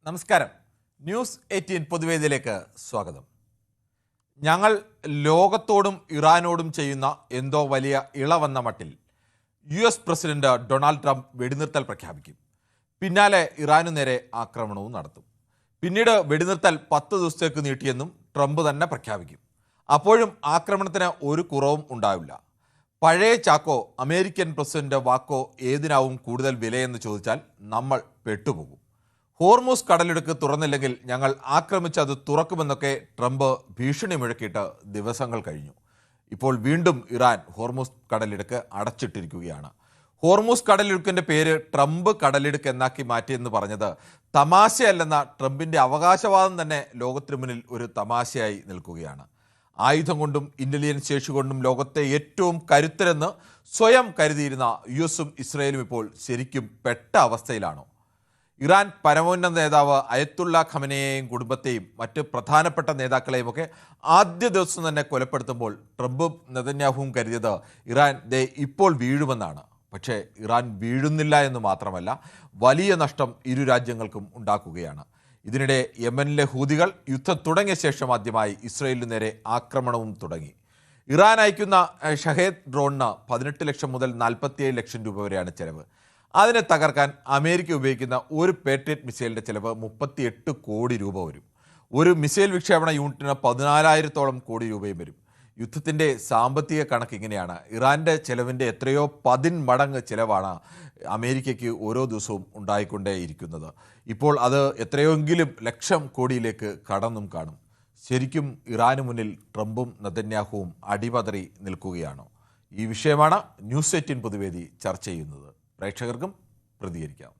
നമസ്കാരം. ന്യൂസ് 18 പൊതുവേദിയിലേക്ക് സ്വാഗതം. ഞങ്ങൾ ലോകത്തോടും ഇറാനോടും ചെയ്യുന്ന എന്തോ വലിയ ഇളവെന്ന മട്ടിൽ US പ്രസിഡന്റ് ഡൊണാൾഡ് ട്രംപ് വെടിനിർത്തൽ പ്രഖ്യാപിക്കും. പിന്നാലെ ഇറാനു നേരെ ആക്രമണവും നടത്തും. പിന്നീട് വെടിനിർത്തൽ 10 ദിവസത്തേക്ക് നീട്ടിയെന്നും ട്രംപ് തന്നെ പ്രഖ്യാപിക്കും. അപ്പോഴും ആക്രമണത്തിന് ഒരു കുറവും ഉണ്ടാവില്ല. പഴയ ചാക്കോ അമേരിക്കൻ പ്രസിഡന്റ് വാക്കോ ഏതിനാവും കൂടുതൽ വിലയെന്ന് ചോദിച്ചാൽ നമ്മൾ പെട്ടുപോകും. ഹോർമൂസ് കടലിടുക്ക് തുറന്നില്ലെങ്കിൽ ഞങ്ങൾ ആക്രമിച്ച് അത് തുറക്കുമെന്നൊക്കെ ട്രംപ് ഭീഷണി മുഴക്കിയിട്ട് ദിവസങ്ങൾ കഴിഞ്ഞു. ഇപ്പോൾ വീണ്ടും ഇറാൻ ഹോർമൂസ് കടലിടുക്ക് അടച്ചിട്ടിരിക്കുകയാണ്. ഹോർമൂസ് കടലിടുക്കിൻ്റെ പേര് ട്രംപ് കടലിടുക്ക് എന്നാക്കി മാറ്റിയെന്ന് പറഞ്ഞത് തമാശയല്ലെന്ന ട്രംപിൻ്റെ അവകാശവാദം തന്നെ ലോകത്തിനു മുന്നിൽ ഒരു തമാശയായി നിൽക്കുകയാണ്. ആയുധം കൊണ്ടും ഇൻ്റലിജൻസ് ശേഷി കൊണ്ടും ലോകത്തെ ഏറ്റവും കരുത്തരെന്ന് സ്വയം കരുതിയിരുന്ന US ഇസ്രയേലും ഇപ്പോൾ ശരിക്കും പെട്ട അവസ്ഥയിലാണോ? ഇറാൻ പരമോന്നത നേതാവ് അയത്തുള്ള ഖമനയെയും കുടുംബത്തെയും മറ്റ് പ്രധാനപ്പെട്ട നേതാക്കളെയും ഒക്കെ ആദ്യ ദിവസം തന്നെ കൊലപ്പെടുത്തുമ്പോൾ ട്രംപും നെതന്യാഹുവും കരുതിയത് ഇറാൻ ഇപ്പോൾ വീഴുമെന്നാണ്. പക്ഷേ ഇറാൻ വീഴുന്നില്ല എന്ന് മാത്രമല്ല, വലിയ നഷ്ടം ഇരു രാജ്യങ്ങൾക്കും ഉണ്ടാക്കുകയാണ്. ഇതിനിടെ യമനിലെ ഹൂതികൾ യുദ്ധം തുടങ്ങിയ ശേഷം ആദ്യമായി ഇസ്രയേലിനു നേരെ ആക്രമണവും തുടങ്ങി. ഇറാൻ അയക്കുന്ന ഷഹേദ് ഡ്രോണിന് 18 ലക്ഷം മുതൽ 47 ലക്ഷം രൂപ വരെയാണ് ചെലവ്. അതിനെ തകർക്കാൻ അമേരിക്ക ഉപയോഗിക്കുന്ന ഒരു പേട്രിയറ്റ് മിസൈലിൻ്റെ ചിലവ് 38 കോടി രൂപ വരും. ഒരു മിസൈൽ വിക്ഷേപണ യൂണിറ്റിന് 14,000-ഓളം കോടി രൂപയും വരും. യുദ്ധത്തിൻ്റെ സാമ്പത്തിക കണക്ക് ഇങ്ങനെയാണ്. ഇറാൻ്റെ ചിലവിൻ്റെ എത്രയോ 10 മടങ്ങ് ചിലവാണ് അമേരിക്കയ്ക്ക് ഓരോ ദിവസവും ഉണ്ടായിക്കൊണ്ടേയിരിക്കുന്നത്. ഇപ്പോൾ അത് എത്രയോങ്കിലും ലക്ഷം കോടിയിലേക്ക് കടന്നും കാണും. ശരിക്കും ഇറാന് മുന്നിൽ ട്രംപും നെതന്യാഹുവും അടിപതറി നിൽക്കുകയാണോ? ഈ വിഷയമാണ് ന്യൂസ് 18 പൊതുവേദി ചർച്ച ചെയ്യുന്നത്. പ്രേക്ഷകർക്കും പ്രതികരിക്കാം.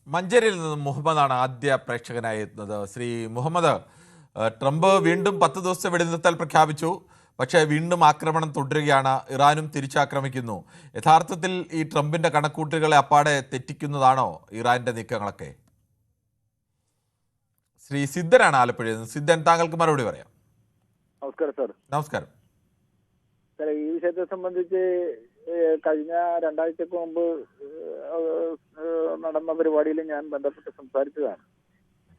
മഞ്ചേരിയിൽ നിന്ന് മുഹമ്മദാണ് ആദ്യ പ്രേക്ഷകനായി എത്തുന്നത്. ശ്രീ മുഹമ്മദ്, ട്രംപ് വീണ്ടും 10 ദിവസത്തെ വെടിനിർത്തൽ പ്രഖ്യാപിച്ചു. പക്ഷേ വീണ്ടും ആക്രമണം തുടരുകയാണ്. ഇറാനും തിരിച്ചാക്രമിക്കുന്നു. യഥാർത്ഥത്തിൽ ഈ ട്രംപിന്റെ കണക്കൂട്ടുകളെ അപ്പാടെ തെറ്റിക്കുന്നതാണോ ഇറാന്റെ നീക്കങ്ങളൊക്കെ? ശ്രീ സിദ്ധനാണ് ആലപ്പുഴയിൽ നിന്ന്. സിദ്ധൻ, താങ്കൾക്ക് മറുപടി പറയാം. നമസ്കാരം സാർ. നമസ്കാരം സാർ, ഈ വിഷയത്തെ സംബന്ധിച്ച് കഴിഞ്ഞ 2 ആഴ്ചക്ക് മുമ്പ് നടന്ന പരിപാടിയിൽ ഞാൻ ബന്ധപ്പെട്ട് സംസാരിച്ചതാണ്.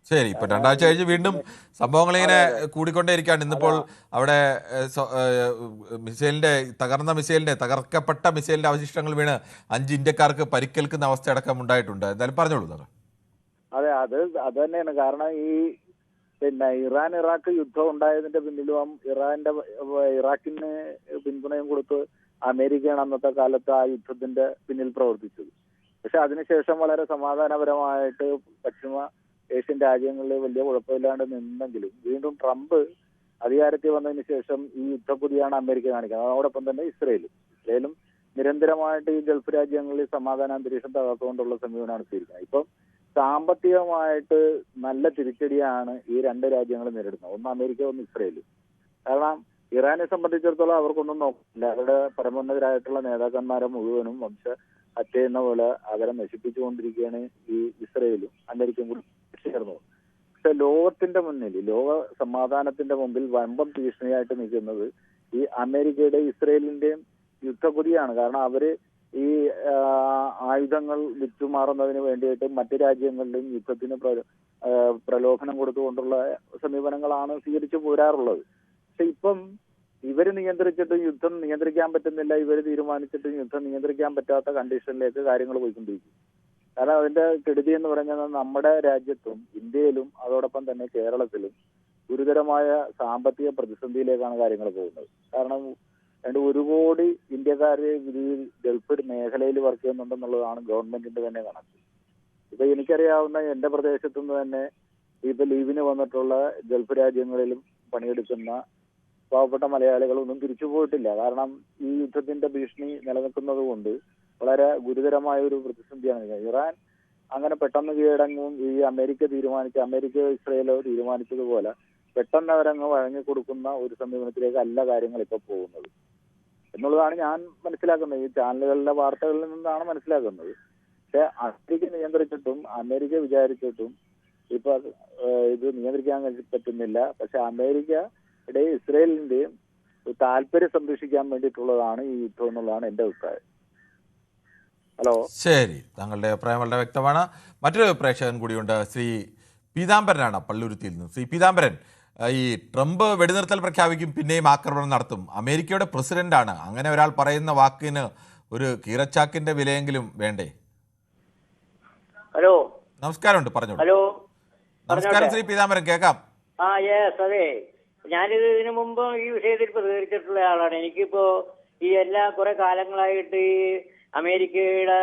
ശരി, ഇപ്പൊ 2 ആഴ്ച കഴിഞ്ഞ് വീണ്ടും സംഭവങ്ങൾ ഇങ്ങനെ കൂടിക്കൊണ്ടേയിരിക്കുകയാണ്. ഇന്നിപ്പോൾ അവിടെ തകർക്കപ്പെട്ട മിസൈലിന്റെ അവശിഷ്ടങ്ങൾ വീണ് 5 ഇന്ത്യക്കാർക്ക് പരിക്കേൽക്കുന്ന അവസ്ഥ അടക്കം ഉണ്ടായിട്ടുണ്ട്. എന്തായാലും പറഞ്ഞോളൂ. അതെ, അത് തന്നെയാണ് കാരണം. ഈ ഇറാൻ ഇറാഖ് യുദ്ധം ഉണ്ടായതിന്റെ പിന്നിലും ഇറാഖിന് പിന്തുണയും കൊടുത്ത് അമേരിക്കയാണ് അന്നത്തെ കാലത്ത് ആ യുദ്ധത്തിന്റെ പിന്നിൽ പ്രവർത്തിച്ചത്. പക്ഷെ അതിനുശേഷം വളരെ സമാധാനപരമായിട്ട് പശ്ചിമ ഏഷ്യൻ രാജ്യങ്ങളിൽ വലിയ കുഴപ്പമില്ലാണ്ട് നിന്നെങ്കിലും വീണ്ടും ട്രംപ് അധികാരത്തിൽ വന്നതിന് ശേഷം ഈ യുദ്ധക്കുതിയാണ് അമേരിക്ക കാണിക്കുന്നത്. അതോടൊപ്പം തന്നെ ഇസ്രയേലും നിരന്തരമായിട്ട് ഈ ഗൾഫ് രാജ്യങ്ങളിൽ സമാധാന അന്തരീക്ഷം തകർത്തുകൊണ്ടുള്ള സമീപനമാണ് സ്വീകരിക്കുന്നത്. ഇപ്പം സാമ്പത്തികമായിട്ട് നല്ല തിരിച്ചടിയാണ് ഈ 2 രാജ്യങ്ങളും നേരിടുന്നത്. ഒന്ന് അമേരിക്ക, ഒന്ന് ഇസ്രയേൽ. കാരണം ഇറാനെ സംബന്ധിച്ചിടത്തോളം അവർക്കൊന്നും നോക്കില്ല. അവരുടെ പരമോന്നതരായിട്ടുള്ള നേതാക്കന്മാരെ മുഴുവനും ഹത്യ പോലെ അവരെ നശിപ്പിച്ചുകൊണ്ടിരിക്കുകയാണ് ഈ ഇസ്രയേലും അമേരിക്കയും കൂടി ചേർന്നത്. പക്ഷെ ലോകത്തിന്റെ മുന്നിൽ, ലോക സമാധാനത്തിന്റെ മുമ്പിൽ വമ്പം ഭീഷണിയായിട്ട് നിൽക്കുന്നത് ഈ അമേരിക്കയുടെയും ഇസ്രയേലിന്റെയും യുദ്ധക്കുതിയാണ്. കാരണം അവര് ഈ ആയുധങ്ങൾ വിറ്റുമാറുന്നതിന് വേണ്ടിയിട്ട് മറ്റു രാജ്യങ്ങളിലും യുദ്ധത്തിന് പ്രലോഭനം കൊടുത്തുകൊണ്ടുള്ള സമീപനങ്ങളാണ് സ്വീകരിച്ചു പോരാറുള്ളത്. പക്ഷെ ഇപ്പം ഇവര് നിയന്ത്രിച്ചിട്ടും യുദ്ധം നിയന്ത്രിക്കാൻ പറ്റുന്നില്ല, ഇവര് തീരുമാനിച്ചിട്ടും യുദ്ധം നിയന്ത്രിക്കാൻ പറ്റാത്ത കണ്ടീഷനിലേക്ക് കാര്യങ്ങൾ പോയിക്കൊണ്ടിരിക്കും. കാരണം അതിന്റെ കെടുതി എന്ന് പറയുന്നത് നമ്മുടെ രാജ്യത്തും ഇന്ത്യയിലും അതോടൊപ്പം തന്നെ കേരളത്തിലും ഗുരുതരമായ സാമ്പത്തിക പ്രതിസന്ധിയിലേക്കാണ് കാര്യങ്ങൾ പോകുന്നത്. കാരണം 1 കോടി ഇന്ത്യക്കാര് ഗൾഫ് മേഖലയിൽ വർക്ക് ചെയ്യുന്നുണ്ടെന്നുള്ളതാണ് ഗവൺമെന്റിന്റെ തന്നെ കണക്ക്. ഇപ്പൊ എനിക്കറിയാവുന്ന എന്റെ പ്രദേശത്തു നിന്ന് തന്നെ ഇപ്പൊ ലീവിന് വന്നിട്ടുള്ള ഗൾഫ് രാജ്യങ്ങളിലും പണിയെടുക്കുന്ന പാവപ്പെട്ട മലയാളികളൊന്നും തിരിച്ചു പോയിട്ടില്ല. കാരണം ഈ യുദ്ധത്തിന്റെ ഭീഷണി നിലനിൽക്കുന്നത് കൊണ്ട് വളരെ ഗുരുതരമായ ഒരു പ്രതിസന്ധിയാണ്. ഇറാൻ അങ്ങനെ പെട്ടെന്ന് കീഴടങ്ങും ഈ അമേരിക്ക ഇസ്രയേലോ തീരുമാനിച്ചതുപോലെ പെട്ടെന്ന് അവരങ്ങ് വഴങ്ങി കൊടുക്കുന്ന ഒരു സമീപനത്തിലേക്ക് അല്ല കാര്യങ്ങൾ ഇപ്പൊ പോകുന്നത് എന്നുള്ളതാണ് ഞാൻ മനസ്സിലാക്കുന്നത്. ഈ ചാനലുകളിലെ വാർത്തകളിൽ നിന്നാണ് മനസ്സിലാക്കുന്നത്. പക്ഷെ അമേരിക്ക നിയന്ത്രിച്ചിട്ടും അമേരിക്ക വിചാരിച്ചിട്ടും ഇപ്പൊ ഇത് നിയന്ത്രിക്കാൻ പറ്റുന്നില്ല. പക്ഷെ അമേരിക്കയുടെയും ഇസ്രയേലിന്റെയും താല്പര്യം സംരക്ഷിക്കാൻ വേണ്ടിയിട്ടുള്ളതാണ് ഈ യുദ്ധം എന്നുള്ളതാണ് എന്റെ അഭിപ്രായം. ഹലോ, ശരി, താങ്കളുടെ അഭിപ്രായം വളരെ വ്യക്തമാണ്. മറ്റൊരു പ്രേക്ഷകൻ കൂടിയുണ്ട്, ശ്രീ പീതാംബരനാണ് പള്ളുരുത്തിയിൽ നിന്ന്. ശ്രീ പീതാംബരൻ, ഈ ട്രംപ് വെടിനിർത്തൽ പ്രഖ്യാപിക്കും, പിന്നെയും ആക്രമണം നടത്തും, അമേരിക്കയുടെ പ്രസിഡന്റാണ്, അങ്ങനെ ഒരാൾ പറയുന്ന വാക്കിന് ഒരു കീറച്ചാക്കിന്റെ വിലയെങ്കിലും വേണ്ടേ? ഹലോ, നമസ്കാരമുണ്ട്, പറഞ്ഞോളൂ. ഹലോ, നമസ്കാരം ശ്രീ പീതാംബരൻ, കേൾക്കാം. അതെ, ഞാനിത് ഇതിനു മുമ്പ് ഈ വിഷയത്തിൽ പ്രതികരിച്ചിട്ടുള്ള ആളാണ്. എനിക്കിപ്പോ ഈ കുറെ കാലങ്ങളായിട്ട് ഈ അമേരിക്കയുടെ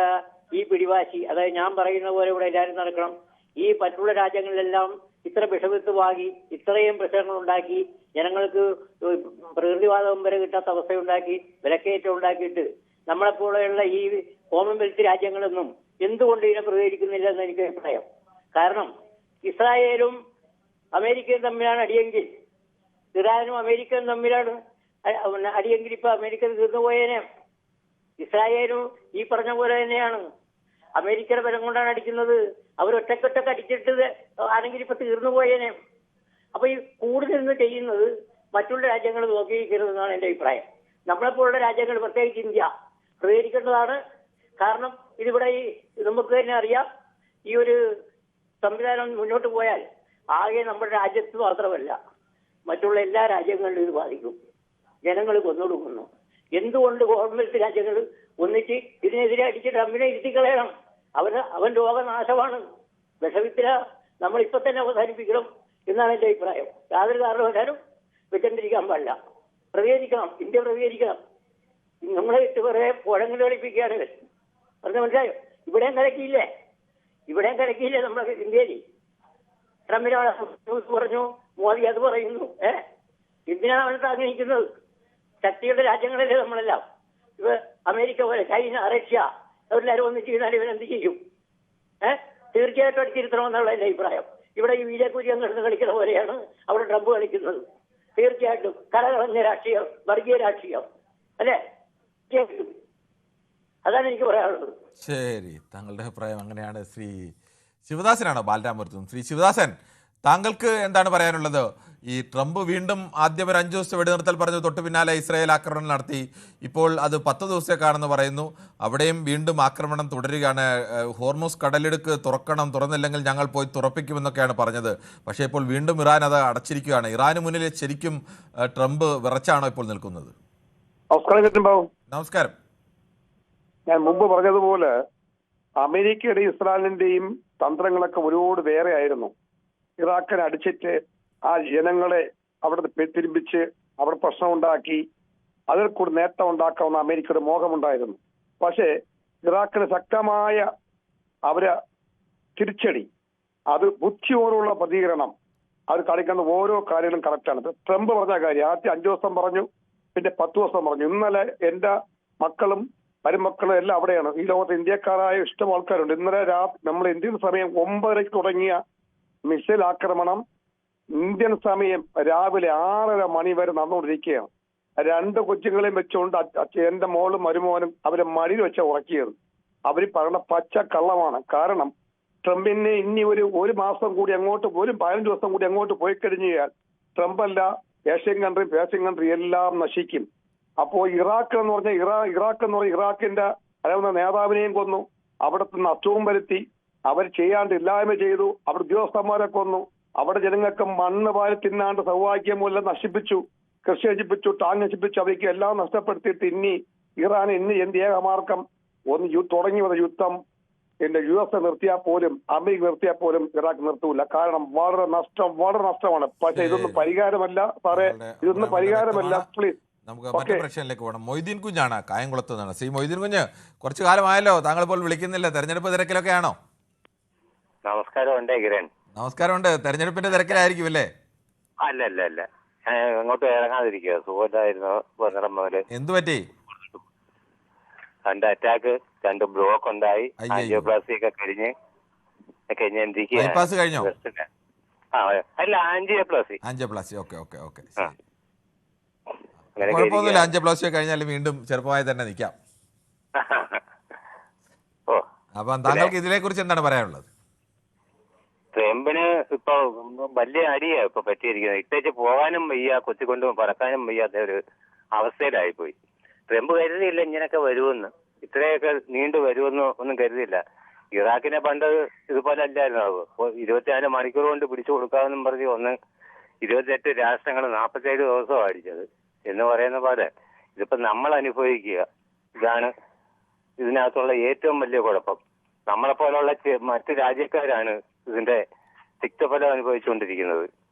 ഈ പിടിവാശി, അതായത് ഞാൻ പറയുന്ന പോലെ ഇവിടെ എല്ലാവരും നടക്കണം, ഈ മറ്റുള്ള രാജ്യങ്ങളിലെല്ലാം ഇത്ര വിഷവിത്ത് വാങ്ങി ഇത്രയും പ്രശ്നങ്ങൾ ഉണ്ടാക്കി ജനങ്ങൾക്ക് പ്രകൃതിവാദം വരെ കിട്ടാത്ത അവസ്ഥയുണ്ടാക്കി വിലക്കയറ്റം ഉണ്ടാക്കിയിട്ട് നമ്മളെപ്പോലെയുള്ള ഈ കോമൺവെൽത്ത് രാജ്യങ്ങളൊന്നും എന്തുകൊണ്ട് ഇതിനെ പ്രതികരിക്കുന്നില്ല എന്ന് എനിക്ക് അഭിപ്രായം. കാരണം ഇസ്രായേലും അമേരിക്കയും തമ്മിലാണ് അടിയെങ്കിൽ, ഇറാനും അമേരിക്കയും തമ്മിലാണ് അടിയെങ്കിൽ ഇപ്പൊ അമേരിക്ക തീർന്നുപോയേനെ. ഇസ്രായേലും ഈ പറഞ്ഞ പോലെ തന്നെയാണ്, അമേരിക്കയുടെ ബലം കൊണ്ടാണ് അടിക്കുന്നത്. അവർ ഒറ്റക്കൊറ്റക്ക് അടിച്ചിട്ട് ആണെങ്കിൽ ഇപ്പൊ തീർന്നുപോയേനെ. അപ്പൊ ഈ കൂടുതൽ ചെയ്യുന്നത് മറ്റുള്ള രാജ്യങ്ങൾ നോക്കിയിരിക്കരുതെന്നാണ് എന്റെ അഭിപ്രായം. നമ്മളെപ്പോലുള്ള രാജ്യങ്ങൾ, പ്രത്യേകിച്ച് ഇന്ത്യ, പ്രതികരിക്കേണ്ടതാണ്. കാരണം ഇതിവിടെ ഈ നമുക്ക് തന്നെ അറിയാം, ഈ ഒരു സംവിധാനം മുന്നോട്ട് പോയാൽ ആകെ നമ്മുടെ രാജ്യത്ത് മാത്രമല്ല മറ്റുള്ള എല്ലാ രാജ്യങ്ങളിലും ഇത് ബാധിക്കും. ജനങ്ങൾ കൊന്നൊടുക്കുന്നു. എന്തുകൊണ്ട് കോമൺവെൽത്ത് രാജ്യങ്ങൾ ഒന്നിച്ച് ഇതിനെതിരെ അടിച്ച് ട്രംപിനെ ഇരുത്തിക്കളയണം? അവൻ രോഗനാശമാണ്, വിഷവിത്തില നമ്മൾ ഇപ്പൊ തന്നെ അവസാനിപ്പിക്കണം എന്നാണ് എന്റെ അഭിപ്രായം. യാതൊരു കാരണവശാലും വെച്ചോണ്ടിരിക്കാൻ പാടില്ല. പ്രതികരിക്കണം, ഇന്ത്യ പ്രതികരിക്കണം. നമ്മളെ ഇട്ട് കുറെ പുഴങ്ങൾ കളിപ്പിക്കുകയാണ്. പറഞ്ഞ മനസ്സിലായോ? ഇവിടെയും കലക്കിയില്ലേ നമ്മുടെ ഇന്ത്യയിൽ? ട്രംപിനോട് ന്യൂസ് പറഞ്ഞു, മോദി അത് പറയുന്നു. എന്തിനാണ് അവൻ താങ്ങി നിൽക്കുന്നത്? ശക്തിയുടെ രാജ്യങ്ങളല്ലേ നമ്മളെല്ലാം. ഇവ അമേരിക്ക പോലെ, ചൈന, റഷ്യ അവരെല്ലാവരും ഒന്നിച്ച് ചെയ്താൽ ഇവരെന്ത് ചെയ്യും? തീർച്ചയായിട്ടും അടിച്ചിരുത്തണമെന്നുള്ള എന്റെ അഭിപ്രായം. ഇവിടെ ഈ വീരക്കുരിയം കിടന്ന് കളിക്കുന്ന പോലെയാണ് അവിടെ ട്രംപ് കളിക്കുന്നത്. തീർച്ചയായിട്ടും കലകളഞ്ഞ രാഷ്ട്രീയം, വർഗീയ രാഷ്ട്രീയം അല്ലേ? അതാണ് എനിക്ക് പറയാനുള്ളത്. ശരി, താങ്കളുടെ അഭിപ്രായം അങ്ങനെയാണ്. ശ്രീ ശിവദാസനാണോ ബാലരാമപുരത്തും? ശ്രീ ശിവദാസൻ, താങ്കൾക്ക് എന്താണ് പറയാനുള്ളത്? ഈ ട്രംപ് വീണ്ടും ആദ്യം ഒരു 5 ദിവസത്തെ വെടിനിർത്തൽ പറഞ്ഞു, തൊട്ട് പിന്നാലെ ഇസ്രായേൽ ആക്രമണം നടത്തി, ഇപ്പോൾ അത് 10 ദിവസത്തേക്കാണെന്ന് പറയുന്നു. അവിടെയും വീണ്ടും ആക്രമണം തുടരുകയാണ്. ഹോർമൂസ് കടലിടുക്ക് തുറന്നില്ലെങ്കിൽ ഞങ്ങൾ പോയി തുറപ്പിക്കുമെന്നൊക്കെയാണ് പറഞ്ഞത്. പക്ഷേ ഇപ്പോൾ വീണ്ടും ഇറാൻ അത് അടച്ചിരിക്കുകയാണ്. ഇറാന് മുന്നിൽ ശരിക്കും ട്രംപ് വിറച്ചാണോ ഇപ്പോൾ നിൽക്കുന്നത്? നമസ്കാരം. ഞാൻ മുമ്പ് പറഞ്ഞതുപോലെ അമേരിക്കയുടെയും ഇസ്രായേലിന്റെയും തന്ത്രങ്ങളൊക്കെ ഒരുപാട് വേറെ ആയിരുന്നു. ഇറാഖിനെ അടിച്ചിട്ട് ആ ജനങ്ങളെ അവിടെ പിന്തിരിപ്പിച്ച് അവിടെ പ്രശ്നമുണ്ടാക്കി അതിൽ കൂടി നേട്ടം ഉണ്ടാക്കാവുന്ന അമേരിക്കയുടെ മോഹമുണ്ടായിരുന്നു. പക്ഷേ ഇറാഖിന് ശക്തമായ അവര് തിരിച്ചടി, അത് ബുദ്ധിയോടുള്ള പ്രതികരണം, അവർ കളിക്കുന്ന ഓരോ കാര്യങ്ങളും കറക്റ്റാണ്. ട്രംപ് പറഞ്ഞ കാര്യം ആദ്യം 5 ദിവസം പറഞ്ഞു, പിന്നെ 10 ദിവസം പറഞ്ഞു. ഇന്നലെ എന്റെ മക്കളും മരുമക്കളും എല്ലാം അവിടെയാണ്. ഈ ലോകത്ത് ഇന്ത്യക്കാരായ ഇഷ്ടം ആൾക്കാരുണ്ട്. ഇന്നലെ നമ്മൾ ഇന്ത്യൻ സമയം 9:30 തുടങ്ങിയ മിസൈൽ ആക്രമണം ഇന്ത്യൻ സമയം രാവിലെ 6:30 മണി വരെ നടന്നുകൊണ്ടിരിക്കുകയാണ്. 2 കൊച്ചുങ്ങളെയും വെച്ചുകൊണ്ട് എന്റെ മോളും മരുമോനും അവരെ മടിയിൽ വെച്ച ഉറക്കിയത്. അവർ പറയുന്ന പച്ച കള്ളമാണ്. കാരണം ട്രംപിനെ ഇനി ഒരു മാസം കൂടി അങ്ങോട്ട്, ഒരു 15 ദിവസം കൂടി അങ്ങോട്ട് പോയി കഴിഞ്ഞാൽ ട്രംപല്ല ഏഷ്യൻ കൺട്രി പേർഷ്യൻ കൺട്രി എല്ലാം നശിക്കും. അപ്പോ ഇറാഖ് എന്ന് പറഞ്ഞ ഇറാഖിന്റെ അറിയാവുന്ന നേതാവിനെയും കൊന്നു, അവിടുത്തെ അസുഖം വരുത്തി, അവർ ചെയ്യാണ്ട് ഇല്ലായ്മ ചെയ്തു, അവിടെ ഉദ്യോഗസ്ഥന്മാരെ കൊന്നു, അവിടെ ജനങ്ങൾക്ക് മണ്ണ് പാരി തിന്നാണ്ട് സൗഭാഗ്യം മൂലം നശിപ്പിച്ചു, കൃഷി നശിപ്പിച്ചു, ടാങ്ക് നശിപ്പിച്ചു, അവയ്ക്ക് എല്ലാം നഷ്ടപ്പെടുത്തിയിട്ട് ഇറാൻ എന്ത് ഏകമാർക്കം തുടങ്ങി വന്ന യുദ്ധം US നിർത്തിയാൽ പോലും അമേരിക്ക നിർത്തിയാൽ പോലും ഇറാഖ് നിർത്തൂല. കാരണം വളരെ നഷ്ടമാണ്. പക്ഷെ ഇതൊന്നും പരിഹാരമല്ല സാറേ, ഇതൊന്നും പരിഹാരമല്ല. പ്ലീസ് നമുക്ക് മറ്റു പ്രശ്നത്തിലേക്ക് പോകണം. മൊയ്തീൻ കുഞ്ഞാണ് കായംകുളത്ത് നിന്നാണ്. ശ്രീ മൊയ്തീൻ കുഞ്ഞ്, കുറച്ചു കാലമായല്ലോ, താങ്കൾ ഇപ്പോൾ വിളിക്കുന്നില്ല. തെരഞ്ഞെടുപ്പ് തിരക്കിലൊക്കെ ആണോ? നമസ്കാരമുണ്ട് കിരൺ. നമസ്കാരമുണ്ട്. തെരഞ്ഞെടുപ്പിന്റെ തിരക്കിലായിരിക്കും അല്ലേ? അല്ല ഞാൻ അങ്ങോട്ട് ഇറങ്ങാതിരിക്കുക. സുഖമില്ലായിരുന്നു. എന്തു പറ്റി? 2 അറ്റാക്ക്, 2 ബ്ലോക്ക് ഉണ്ടായി, ആൻജിയോപ്ലാസ്റ്റി ഒക്കെ കഴിഞ്ഞ് ഒക്കെ ഞാൻ ബൈപ്പാസ് കഴിഞ്ഞോ? ഇരിക്കുകയാണ്. അല്ല, ആൻജിയോപ്ലാസ്റ്റി. ആൻജിയോപ്ലാസ്റ്റി. ഓക്കെ. ആ. അങ്ങനെയൊക്കെ കുഴപ്പമൊന്നുമില്ല. ഇരിക്കുകയാണ്. ആൻജിയോപ്ലാസ്റ്റി കഴിഞ്ഞാൽ വീണ്ടും ചെറുപ്പമായി തന്നെ നിൽക്കാം. ഓ, അപ്പം താങ്കൾക്ക് ഇതിനെ കുറിച്ച് എന്താണ് പറയാനുള്ളത്? ട്രംപിന് ഇപ്പൊ വലിയ അടിയാ ഇപ്പൊ പറ്റിയിരിക്കുന്നത്. ഇട്ടേച്ച് പോകാനും വയ്യ, കൊത്തിക്കൊണ്ട് പറക്കാനും വയ്യാത്ത ഒരു അവസ്ഥയിലായിപ്പോയി. ട്രംപ് കരുതിയില്ല ഇങ്ങനെയൊക്കെ വരുമെന്ന്, ഇത്രയൊക്കെ നീണ്ടു വരുമെന്ന് ഒന്നും കരുതിയില്ല. ഇറാഖിനെ പണ്ട് ഇതുപോലെ അല്ലായിരുന്നു. 24 മണിക്കൂർ കൊണ്ട് പിടിച്ചു കൊടുക്കാമെന്നും പറഞ്ഞ് 28 രാഷ്ട്രങ്ങൾ 47 ദിവസമാണ് അടിച്ചത് എന്ന് പറയുന്ന പോലെ ഇതിപ്പോ നമ്മൾ അനുഭവിക്കുക. ഇതാണ് ഇതിനകത്തുള്ള ഏറ്റവും വലിയ കുഴപ്പം. നമ്മളെപ്പോലുള്ള മറ്റു രാജ്യക്കാരാണ് ഇതിന്റെ തിക്തഫലം അനുഭവിച്ചുകൊണ്ടിരിക്കുന്നത്.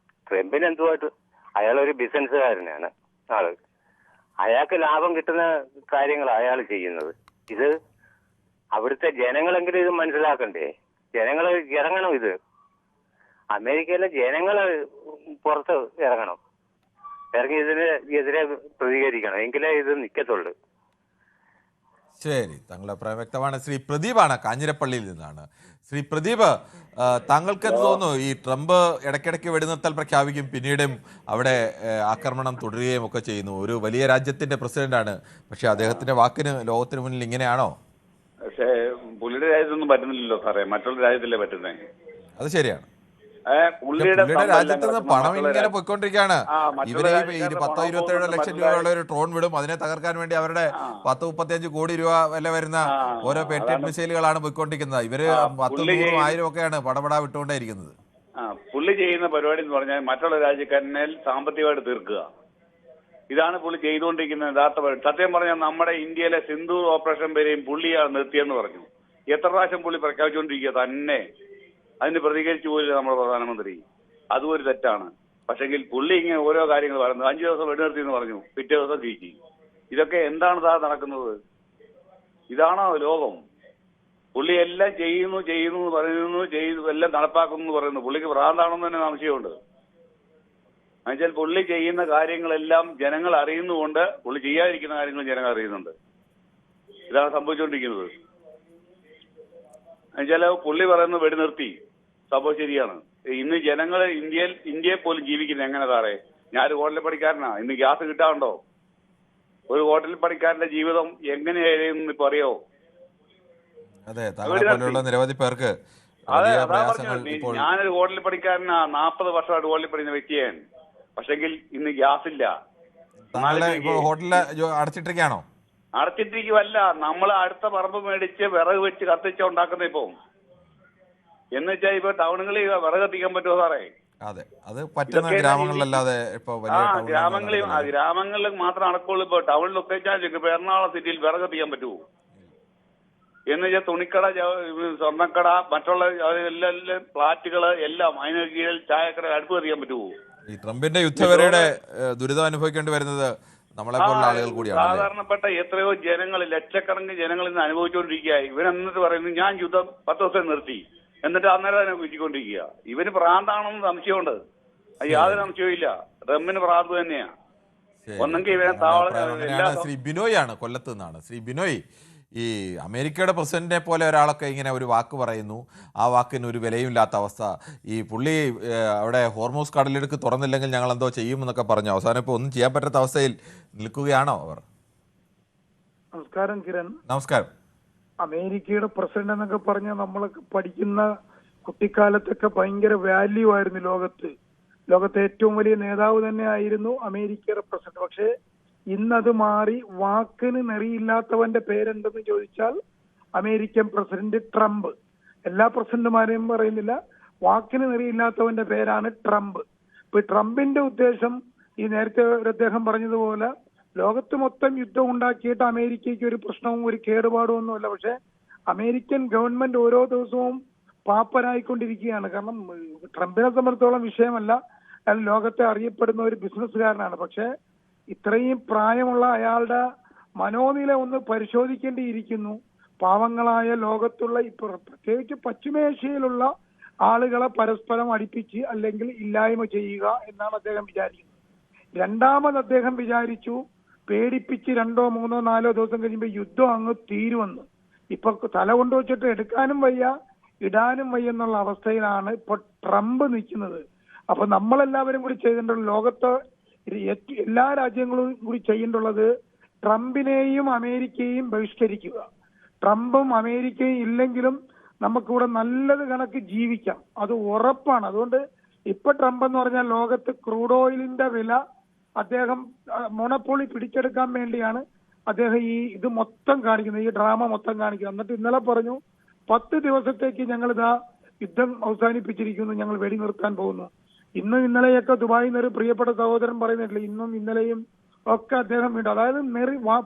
ട്രംപിന് എന്തുമായിട്ട്, അയാളൊരു ബിസിനസ്സുകാരനാണ് ആള്. അയാൾക്ക് ലാഭം കിട്ടുന്ന കാര്യങ്ങളാണ് അയാൾ ചെയ്യുന്നത്. ഇത് അവിടുത്തെ ജനങ്ങളെങ്കിലും ഇത് മനസ്സിലാക്കണ്ടേ? ജനങ്ങൾ ഇറങ്ങണം. ഇത് അമേരിക്കയിലെ ജനങ്ങൾ പുറത്ത് ഇറങ്ങണം, ഇറങ്ങി ഇതിന് എതിരെ പ്രതികരിക്കണം, എങ്കിലേ ഇത് നിൽക്കത്തുള്ളൂ. ശരി, താങ്കളുടെ അഭിപ്രായം വ്യക്തമാണ്. ശ്രീ പ്രദീപാണ് കാഞ്ഞിരപ്പള്ളിയിൽ നിന്നാണ്. ശ്രീ പ്രദീപ്, താങ്കൾക്ക് എന്ത് തോന്നുന്നു? ഈ ട്രംപ് ഇടയ്ക്കിടയ്ക്ക് വെടിനിർത്തൽ പ്രഖ്യാപിക്കും, പിന്നീടും അവിടെ ആക്രമണം തുടരുകയും ഒക്കെ ചെയ്യുന്നു. ഒരു വലിയ രാജ്യത്തിന്റെ പ്രസിഡന്റാണ്, പക്ഷെ അദ്ദേഹത്തിന്റെ വാക്കിന് ലോകത്തിന് മുന്നിൽ ഇങ്ങനെയാണോ? പക്ഷേ പുള്ളിയുടെ രാജ്യത്തൊന്നും പറ്റുന്നില്ലല്ലോ സാറേ, മറ്റുള്ള രാജ്യത്തല്ലേ പറ്റുന്നേ. അത് ശരിയാണ്. പുള്ളിയുടെ രാജ്യത്ത് നിന്ന് പണം ഇങ്ങനെ പോയിക്കൊണ്ടിരിക്കുകയാണ്. ഇവര് 10-27 ലക്ഷം രൂപയുള്ള ഒരു ഡ്രോൺ വിടും, അതിനെ തകർക്കാൻ വേണ്ടി അവരുടെ 10-35 കോടി രൂപ വില വരുന്ന ഓരോ പേട്രിയറ്റ് മിസൈലുകളാണ് പോയിക്കൊണ്ടിരിക്കുന്നത്. ഇവര് 10-100-1000 ഒക്കെയാണ് പടപടാ വിട്ടുകൊണ്ടേയിരിക്കുന്നത്. പുള്ളി ചെയ്യുന്ന പരിപാടി എന്ന് പറഞ്ഞാൽ മറ്റുള്ള രാജ്യക്കാരനെ സാമ്പത്തികമായിട്ട് തീർക്കുക. ഇതാണ് പുള്ളി ചെയ്തുകൊണ്ടിരിക്കുന്നത് യഥാർത്ഥ പരിപാടി. സത്യം പറഞ്ഞാൽ നമ്മുടെ ഇന്ത്യയിലെ സിന്ധൂർ ഓപ്പറേഷൻ വരെയും പുള്ളിയാണ് നിർത്തിയെന്ന് പറഞ്ഞു. എത്ര പ്രാവശ്യം പുള്ളി പ്രഖ്യാപിച്ചുകൊണ്ടിരിക്കുക തന്നെ. അതിന് പ്രതികരിച്ചു പോയില്ല നമ്മുടെ പ്രധാനമന്ത്രി. അതും ഒരു തെറ്റാണ്. പക്ഷെങ്കിൽ പുള്ളി ഇങ്ങനെ ഓരോ കാര്യങ്ങൾ പറയുന്നത്, 5 ദിവസം വെടിനിർത്തി എന്ന് പറഞ്ഞു, പിറ്റേ ദിവസം തിരിച്ചു. ഇതൊക്കെ എന്താണ് താ നടക്കുന്നത്? ഇതാണോ ലോകം? പുള്ളി എല്ലാം ചെയ്യുന്നു എന്ന് പറയുന്നു, എല്ലാം നടപ്പാക്കുന്നു എന്ന് പറയുന്നു. പുള്ളിക്ക് ഭ്രാന്താണെന്ന് തന്നെ സംശയമുണ്ട്. എന്നുവെച്ചാൽ പുള്ളി ചെയ്യുന്ന കാര്യങ്ങളെല്ലാം ജനങ്ങൾ അറിയുന്നുകൊണ്ട് പുള്ളി ചെയ്യാതിരിക്കുന്ന കാര്യങ്ങൾ ജനങ്ങൾ അറിയുന്നുണ്ട്. ഇതാണ് സംഭവിച്ചുകൊണ്ടിരിക്കുന്നത്. എന്നുവെച്ചാൽ പുള്ളി പറയുന്നത് വെടിനിർത്തി, സംഭവം ശരിയാണ്. ഇന്ന് ജനങ്ങൾ ഇന്ത്യയെ പോലും ജീവിക്കുന്നത് എങ്ങനെ സാറേ? ഞാനൊരു ഹോട്ടലിൽ പണിക്കാരനാ, ഇന്ന് ഗ്യാസ് കിട്ടാറുണ്ടോ? ഒരു ഹോട്ടലിൽ പണിക്കാരന്റെ ജീവിതം എങ്ങനെയായിരുന്നു ഇപ്പൊ അറിയോ? അതെ, പോലെയുള്ള നിരവധി പേർക്ക് ഞാനൊരു ഹോട്ടലിൽ പണിക്കാരനാ, 40 വർഷമായിട്ട് ഹോട്ടലിൽ പഠിക്കുന്ന വ്യക്തിയാണ്. പക്ഷെങ്കിൽ ഇന്ന് ഗ്യാസ് ഇല്ല. ഹോട്ടലില് അടച്ചിട്ടിരിക്കുകയാണോ? അടച്ചിട്ടിരിക്കുവല്ല, നമ്മൾ അടുത്ത പറമ്പ് മേടിച്ച് വിറക് വെച്ച് കത്തിച്ച ഉണ്ടാക്കുന്ന ഇപ്പൊ. എന്ന് വെച്ചാൽ ഇപ്പൊ ടൗണുകളിൽ വിറക് കത്തിക്കാൻ പറ്റുമോ സാറേ? അതെ, അത് പറ്റുന്ന ഗ്രാമങ്ങളിലല്ലാതെ ഇപ്പൊ ഗ്രാമങ്ങളിൽ മാത്രം നടക്കുള്ളൂ. ഇപ്പൊ ടൗണിലൊക്കെ ഇപ്പൊ എറണാകുളം സിറ്റിയിൽ വിറക് കത്തിക്കാൻ പറ്റുമോ? എന്ന് വെച്ചാൽ തുണിക്കട, സ്വർണ്ണക്കട, മറ്റുള്ള എല്ലാം ഫ്ലാറ്റുകള് എല്ലാം അതിന് കീഴിൽ ചായക്കട, അടുപ്പ് കത്തിക്കാൻ പറ്റുമോ? ഈ ട്രംപിന്റെ യുദ്ധവരയുടെ ദുരിതം അനുഭവിക്കേണ്ടി വരുന്നത് നമ്മളെ പോലുള്ള ആളുകൾ കൂടിയാണ്. സാധാരണപ്പെട്ട എത്രയോ ജനങ്ങൾ, ലക്ഷക്കണക്കിന് ജനങ്ങൾ ഇന്ന് അനുഭവിച്ചുകൊണ്ടിരിക്കുക. ഇവരെന്നിട്ട് പറയുന്നു ഞാൻ യുദ്ധം 10 ദിവസം നിർത്തി, എന്നിട്ട് അന്നേരം തന്നെ കുറ്റിക്കൊണ്ടിരിക്കുക. ഇവന് ഭ്രാന്താണെന്ന് സംശയമുണ്ട്. യാതൊരു സംശയവും ഇല്ല. ട്രംപിന് ഭ്രാന്ത് തന്നെയാ. ഒന്നെങ്കിൽ ഇവനെ താവളം. ശ്രീ ബിനോയ് ആണ്, കൊല്ലത്ത് നിന്നാണ്. ശ്രീ ബിനോയ്, ഈ അമേരിക്കയുടെ പ്രസിഡന്റിനെ പോലെ ഒരാളൊക്കെ ഇങ്ങനെ ഒരു വാക്ക് പറയുന്നു, ആ വാക്കിന് ഒരു വിലയുമില്ലാത്ത അവസ്ഥ. ഈ പുള്ളി അവിടെ ഹോർമൂസ് കടലിടുക്ക് തുറന്നില്ലെങ്കിൽ ഞങ്ങൾ എന്തോ ചെയ്യുമെന്നൊക്കെ പറഞ്ഞു. അവസാനം ഇപ്പോൾ ഒന്നും ചെയ്യാൻ പറ്റാത്ത അവസ്ഥയിൽ നിൽക്കുകയാണോ അവർ? നമസ്കാരം കിരൺ. നമസ്കാരം. അമേരിക്കയുടെ പ്രസിഡന്റ് എന്നൊക്കെ പറഞ്ഞാൽ നമ്മളൊക്കെ പഠിക്കുന്ന കുട്ടിക്കാലത്തൊക്കെ ഭയങ്കര വാല്യൂ ആയിരുന്നു ലോകത്തെ ഏറ്റവും വലിയ നേതാവ് തന്നെ ആയിരുന്നു അമേരിക്കയുടെ പ്രസിഡന്റ്. പക്ഷേ ഇന്നത് മാറി വാക്കിന് നെറിയില്ലാത്തവന്റെ പേരെന്തെന്ന് ചോദിച്ചാൽ അമേരിക്കൻ പ്രസിഡന്റ് ട്രംപ്. എല്ലാ പ്രസിഡന്റുമാരെയും പറയുന്നില്ല, വാക്കിന് നെറിയില്ലാത്തവന്റെ പേരാണ് ട്രംപ്. ഇപ്പൊ ട്രംപിന്റെ ഉദ്ദേശം ഈ നേരത്തെ അദ്ദേഹം പറഞ്ഞതുപോലെ ലോകത്ത് മൊത്തം യുദ്ധം ഉണ്ടാക്കിയിട്ട് അമേരിക്കയ്ക്ക് ഒരു പ്രശ്നവും ഒരു കേടുപാടും ഒന്നുമല്ല. പക്ഷെ അമേരിക്കൻ ഗവൺമെന്റ് ഓരോ ദിവസവും പാപ്പരായിക്കൊണ്ടിരിക്കുകയാണ്. കാരണം ട്രംപിനെ സംബന്ധിച്ചോളം വിഷയമല്ല, അയാൾ ലോകത്തെ അറിയപ്പെടുന്ന ഒരു ബിസിനസ്സുകാരനാണ്. പക്ഷെ ഇത്രയും പ്രായമുള്ള അയാളുടെ മനോനില ഒന്ന് പരിശോധിക്കേണ്ടിയിരിക്കുന്നു. പാവങ്ങളായ ലോകത്തുള്ള പ്രത്യേകിച്ച് പശ്ചിമേഷ്യയിലുള്ള ആളുകളെ പരസ്പരം അടുപ്പിച്ച് അല്ലെങ്കിൽ ഇല്ലായ്മ ചെയ്യുക എന്നാണ് അദ്ദേഹം വിചാരിക്കുന്നത്. രണ്ടാമത് അദ്ദേഹം വിചാരിച്ചു പേടിപ്പിച്ച് 2, 3, 4 ദിവസം കഴിയുമ്പോൾ യുദ്ധം അങ്ങ് തീരുമെന്ന്. ഇപ്പൊ തല കൊണ്ടുവച്ചിട്ട് എടുക്കാനും വയ്യ, ഇടാനും വയ്യെന്നുള്ള അവസ്ഥയിലാണ് ഇപ്പൊ ട്രംപ് നിൽക്കുന്നത്. അപ്പൊ നമ്മളെല്ലാവരും കൂടി ചെയ്തിട്ടുള്ള ലോകത്ത് എല്ലാ രാജ്യങ്ങളും കൂടി ചെയ്യേണ്ടുള്ളത് ട്രംപിനെയും അമേരിക്കയെയും ബഹിഷ്കരിക്കുക. ട്രംപും അമേരിക്കയും ഇല്ലെങ്കിലും നമുക്കിവിടെ നല്ലത് കണക്ക് ജീവിക്കാം, അത് ഉറപ്പാണ്. അതുകൊണ്ട് ഇപ്പൊ ട്രംപ് എന്ന് പറഞ്ഞാൽ ലോകത്ത് ക്രൂഡ് ഓയിലിന്റെ വില അദ്ദേഹം മോണോപോളി പിടിച്ചെടുക്കാൻ വേണ്ടിയാണ് അദ്ദേഹം ഇത് മൊത്തം കാണിക്കുന്നത്, ഈ ഡ്രാമ മൊത്തം കാണിക്കുന്നത്. എന്നിട്ട് ഇന്നലെ പറഞ്ഞു 10 ദിവസത്തേക്ക് ഞങ്ങൾ യുദ്ധം അവസാനിപ്പിച്ചിരിക്കുന്നു, ഞങ്ങൾ വെടി നിർത്താൻ പോകുന്നു. ഇന്നലെയൊക്കെ ദുബായിൽ നിന്ന് ഒരു പ്രിയപ്പെട്ട സഹോദരൻ പറയുന്നില്ല, ഇന്നും ഇന്നലെയും ഒക്കെ അദ്ദേഹം വീണ്ടും, അതായത്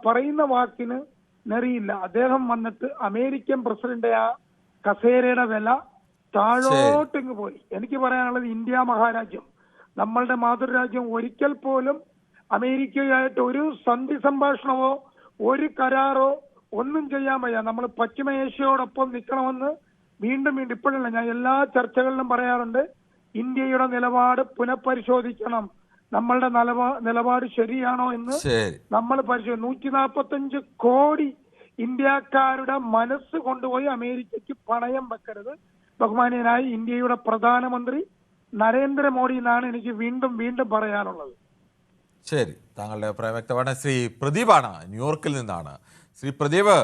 പറയുന്ന വാക്കിന് നെറിയില്ല. അദ്ദേഹം വന്നിട്ട് അമേരിക്കൻ പ്രസിഡന്റ് ആ കസേരയുടെ വില താഴോട്ടിങ്ങ് പോയി. എനിക്ക് പറയാനുള്ളത്, ഇന്ത്യ മഹാരാജ്യം, നമ്മളുടെ മാതൃരാജ്യം ഒരിക്കൽ പോലും അമേരിക്കയായിട്ട് ഒരു സന്ധി സംഭാഷണമോ ഒരു കരാറോ ഒന്നും ചെയ്യാൻ വയ്യ. നമ്മൾ പശ്ചിമേഷ്യയോടൊപ്പം നിൽക്കണമെന്ന് വീണ്ടും ഇപ്പോഴല്ല, ഞാൻ എല്ലാ ചർച്ചകളിലും പറയാറുണ്ട്, ഇന്ത്യയുടെ നിലപാട് പുനഃപരിശോധിക്കണം. നമ്മളുടെ നിലപാട് ശരിയാണോ എന്ന് നമ്മൾ 145 കോടി ഇന്ത്യക്കാരുടെ മനസ്സ് കൊണ്ടുപോയി അമേരിക്കയ്ക്ക് പണയം വെക്കരുത്. ബഹുമാനീയനായ ഇന്ത്യയുടെ പ്രധാനമന്ത്രി നരേന്ദ്രമോദി എന്നാണ് എനിക്ക് വീണ്ടും പറയാനുള്ളത്. ശരി, താങ്കളുടെ അഭിപ്രായം വ്യക്തമാണ്. ശ്രീ പ്രദീപാണ്, ന്യൂയോർക്കിൽ നിന്നാണ്. ശ്രീ പ്രദീപ്,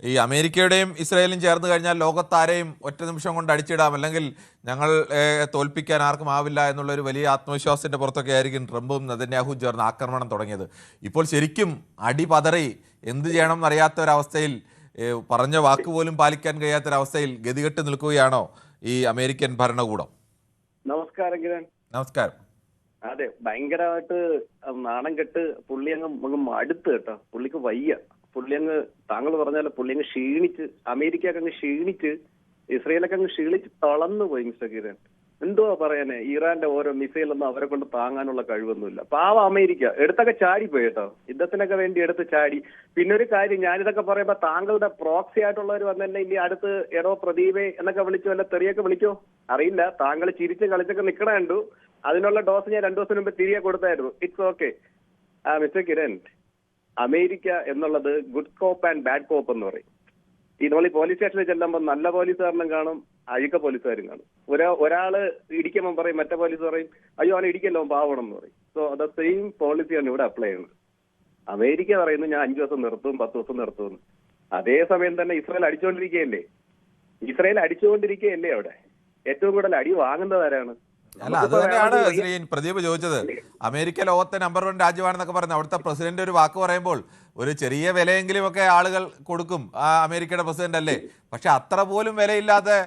ഈ അമേരിക്കയുടെയും ഇസ്രായേലും ചേർന്ന് കഴിഞ്ഞാൽ ലോകത്താരെയും ഒറ്റ നിമിഷം കൊണ്ട് അടിച്ചിടാം, അല്ലെങ്കിൽ ഞങ്ങൾ തോൽപ്പിക്കാൻ ആർക്കും ആവില്ല എന്നുള്ളൊരു വലിയ ആത്മവിശ്വാസത്തിൻ്റെ പുറത്തൊക്കെ ആയിരിക്കും ട്രംപും നെതന്യാഹുവും ചേർന്ന് ആക്രമണം തുടങ്ങിയത്. ഇപ്പോൾ ശരിക്കും അടി പതറി എന്ത് ചെയ്യണം എന്നറിയാത്ത ഒരവസ്ഥയിൽ, പറഞ്ഞ വാക്ക് പോലും പാലിക്കാൻ കഴിയാത്തൊരവസ്ഥയിൽ ഗതികെട്ട് നിൽക്കുകയാണോ ഈ അമേരിക്കൻ ഭരണകൂടം? നമസ്കാരം കിരൺ. നമസ്കാരം. അതെ, ഭയങ്കരമായിട്ട് നാണം കെട്ട് പുള്ളി അങ്ങ് മടുത്ത് കേട്ടോ. പുള്ളിക്ക് വയ്യ. പുള്ളി അങ്ങ്, താങ്കൾ പറഞ്ഞാലോ, പുള്ളി അങ്ങ് ക്ഷീണിച്ച്, അമേരിക്കയൊക്കെ അങ്ങ് ക്ഷീണിച്ച്, ഇസ്രയേലൊക്കെ അങ്ങ് ക്ഷീണിച്ച് തളർന്നു പോയി മിസ്റ്റർ കിരൺ. എന്തുവാ പറയാനേ, ഇറാന്റെ ഓരോ മിസൈലൊന്നും അവരെ കൊണ്ട് താങ്ങാനുള്ള കഴിവൊന്നുമില്ല. പാവ അമേരിക്ക എടുത്തൊക്കെ ചാടിപ്പോയി കേട്ടോ, യുദ്ധത്തിനൊക്കെ വേണ്ടി എടുത്ത് ചാടി. പിന്നെ ഒരു കാര്യം, ഞാനിതൊക്കെ പറയുമ്പോ താങ്കളുടെ പ്രോക്സി ആയിട്ടുള്ളവർ വന്നെന്നെ ഇനി അടുത്ത് എടോ പ്രദീപേ എന്നൊക്കെ വിളിച്ചോ, അല്ല തെറിയൊക്കെ വിളിക്കോ അറിയില്ല. താങ്കൾ ചിരിച്ച് കളിച്ചൊക്കെ നിൽക്കണ കണ്ടു. അതിനുള്ള ഡോസ് ഞാൻ 2 ദിവസം മുമ്പ് തിരികെ കൊടുത്തായിരുന്നു. It's okay. Mister Kiran, America എന്നുള്ളത് good cop and bad cop എന്ന് പറയും. നമ്മൾ ഈ പോലീസ് സ്റ്റേഷനിൽ ചെല്ലുമ്പോൾ നല്ല പോലീസുകാരനും കാണും, അഴുക്ക പോലീസുകാരും കാണും. ഒരാള് ഇടിക്കുമ്പോൾ പറയും, മറ്റേ പോലീസ് പറയും അയ്യോ അവനെ ഇടിക്കല്ലോ പാവണം എന്ന് പറയും. സോ ദ സെയിം പോളിസിയാണ് ഇവിടെ അപ്ലൈ ചെയ്യുന്നത്. അമേരിക്ക പറയുന്നത് ഞാൻ 5 ദിവസം നിർത്തും, 10 ദിവസം നിർത്തുമെന്ന്. അതേസമയം തന്നെ ഇസ്രായേൽ അടിച്ചുകൊണ്ടിരിക്കുകയല്ലേ അവിടെ. ഏറ്റവും കൂടുതൽ അടി വാങ്ങുന്നത് ആരാണ്? അല്ല, അത് തന്നെയാണ് ശ്രീ പ്രദീപ് ചോദിച്ചത്. അമേരിക്ക ലോകത്തെ നമ്പർ 1 രാജ്യമാണെന്നൊക്കെ പറഞ്ഞു. അവിടുത്തെ പ്രസിഡന്റ് ഒരു വാക്ക് പറയുമ്പോൾ ഒരു ചെറിയ വിലയെങ്കിലും ഒക്കെ ആളുകൾ കൊടുക്കും, ആ അമേരിക്കയുടെ പ്രസിഡന്റ് അല്ലേ. പക്ഷെ അത്ര പോലും വിലയില്ലാതെ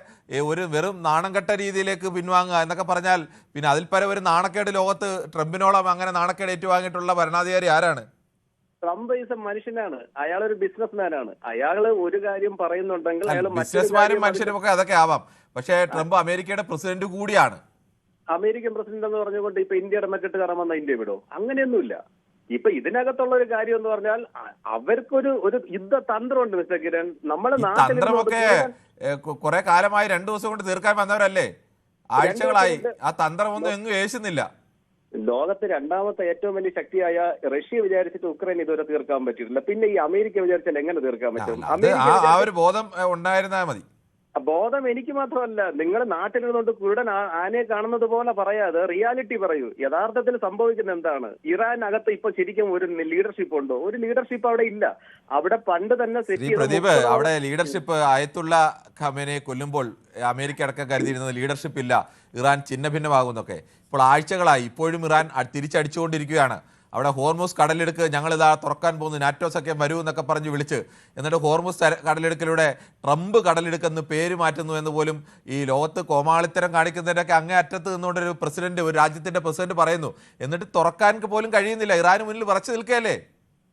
ഒരു വെറും നാണംകെട്ട രീതിയിലേക്ക് പിൻവാങ്ങുക എന്നൊക്കെ പറഞ്ഞാൽ പിന്നെ അതിൽ പരം ഒരു നാണക്കേട് ലോകത്ത് ട്രംപിനോളം അങ്ങനെ നാണക്കേട് ഏറ്റുവാങ്ങിയിട്ടുള്ള ഭരണാധികാരി ആരാണ്? ട്രംപ് ഈസ് എ മനുഷ്യനാണ്, അയാളൊരു ബിസിനസ്മാനാണ്. അയാള് ഒരു കാര്യം പറയുന്നുണ്ടെങ്കിൽ അയാൾ ബിസിനസ്മാനും മനുഷ്യരും ഒക്കെ അതൊക്കെ ആവാം, പക്ഷേ ട്രംപ് അമേരിക്കയുടെ പ്രസിഡന്റ് കൂടിയാണ്. അമേരിക്കൻ പ്രസിഡന്റ് എന്ന് പറഞ്ഞുകൊണ്ട് ഇപ്പൊ ഇന്ത്യയുടെ മെക്കിട്ട് കയറാൻ വന്ന ഇന്ത്യ വിടോ? അങ്ങനെയൊന്നുമില്ല. ഇപ്പൊ ഇതിനകത്തുള്ള ഒരു കാര്യം എന്ന് പറഞ്ഞാൽ അവർക്കൊരു യുദ്ധതന്ത്രമുണ്ട് മിസ്റ്റർ കിരൺ. നമ്മുടെ തന്ത്രമൊക്കെ കുറെ കാലമായി 2 ദിവസം കൊണ്ട് തീർക്കാൻ വന്നവരല്ലേ, ആഴ്ചകളായി. ആ തന്ത്രമൊന്നും എങ്ങും ഏശുന്നില്ല. ലോകത്ത് 2ാമത്തെ ഏറ്റവും വലിയ ശക്തിയായ റഷ്യ വിചാരിച്ചിട്ട് ഉക്രൈൻ ഇതുവരെ തീർക്കാൻ പറ്റിയിട്ടില്ല. പിന്നെ ഈ അമേരിക്ക വിചാരിച്ചാൽ എങ്ങനെ തീർക്കാൻ പറ്റും? ആ ഒരു ബോധം ഉണ്ടായിരുന്നാൽ മതി. ബോധം എനിക്ക് മാത്രമല്ല, നിങ്ങളുടെ നാട്ടിലിരുന്നുകൊണ്ട് കുരുടൻ ആനയെ കാണുന്നത് പോലെ പറയാതെ റിയാലിറ്റി പറയൂ. യഥാർത്ഥത്തിൽ സംഭവിക്കുന്നത് എന്താണ്? ഇറാനകത്ത് ഇപ്പൊ ശരിക്കും ഒരു ലീഡർഷിപ്പ് ഉണ്ടോ? ഒരു ലീഡർഷിപ്പ് അവിടെ ഇല്ല. അവിടെ പണ്ട് തന്നെ പ്രദീപ്, അവിടെ ലീഡർഷിപ്പ് ആയത്തുള്ള ഖമേനയെ കൊല്ലുമ്പോൾ അമേരിക്ക അടക്കം കരുതിയിരുന്നത് ലീഡർഷിപ്പ് ഇല്ല, ഇറാൻ ഛിന്ന ഭിന്നമാകുന്നൊക്കെ. ഇപ്പോൾ ആഴ്ചകളായി ഇപ്പോഴും ഇറാൻ തിരിച്ചടിച്ചുകൊണ്ടിരിക്കുകയാണ്. അവിടെ ഹോർമൂസ് കടലിടുക്ക് ഞങ്ങളിതാ തുറക്കാൻ പോകുന്നു, നാറ്റോ സഖ്യം വരൂ എന്നൊക്കെ പറഞ്ഞ് വിളിച്ച്, എന്നിട്ട് ഹോർമൂസ് കടലിടുക്കിലൂടെ ട്രംപ് കടലിടുക്കെന്ന് പേര് മാറ്റുന്നു എന്ന് പോലും ഈ ലോകത്ത് കോമാളിത്തരം കാണിക്കുന്നതിൻ്റെയൊക്കെ അങ്ങേ അറ്റത്ത് നിന്നുകൊണ്ടൊരു പ്രസിഡന്റ്, ഒരു രാജ്യത്തിന്റെ പ്രസിഡന്റ് പറയുന്നു. എന്നിട്ട് തുറക്കാൻ പോലും കഴിയുന്നില്ല, ഇറാന് മുന്നിൽ വിറച്ചു നിൽക്കുകയല്ലേ.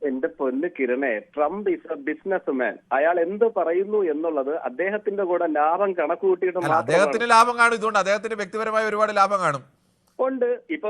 എന്റെ പൊന്ന് കിരണേ, Trump is a business man. അയാൾ എന്ത് പറയുന്നു എന്നുള്ളത് അദ്ദേഹത്തിന്റെ കൂടെ ലാഭം കണക്ക് കൂട്ടിയിട്ട് അദ്ദേഹത്തിന് ലാഭം കാണും, ഇതുകൊണ്ട് അദ്ദേഹത്തിന് വ്യക്തിപരമായ ഒരുപാട് ലാഭം കാണും. ഉണ്ട്. ഇപ്പൊ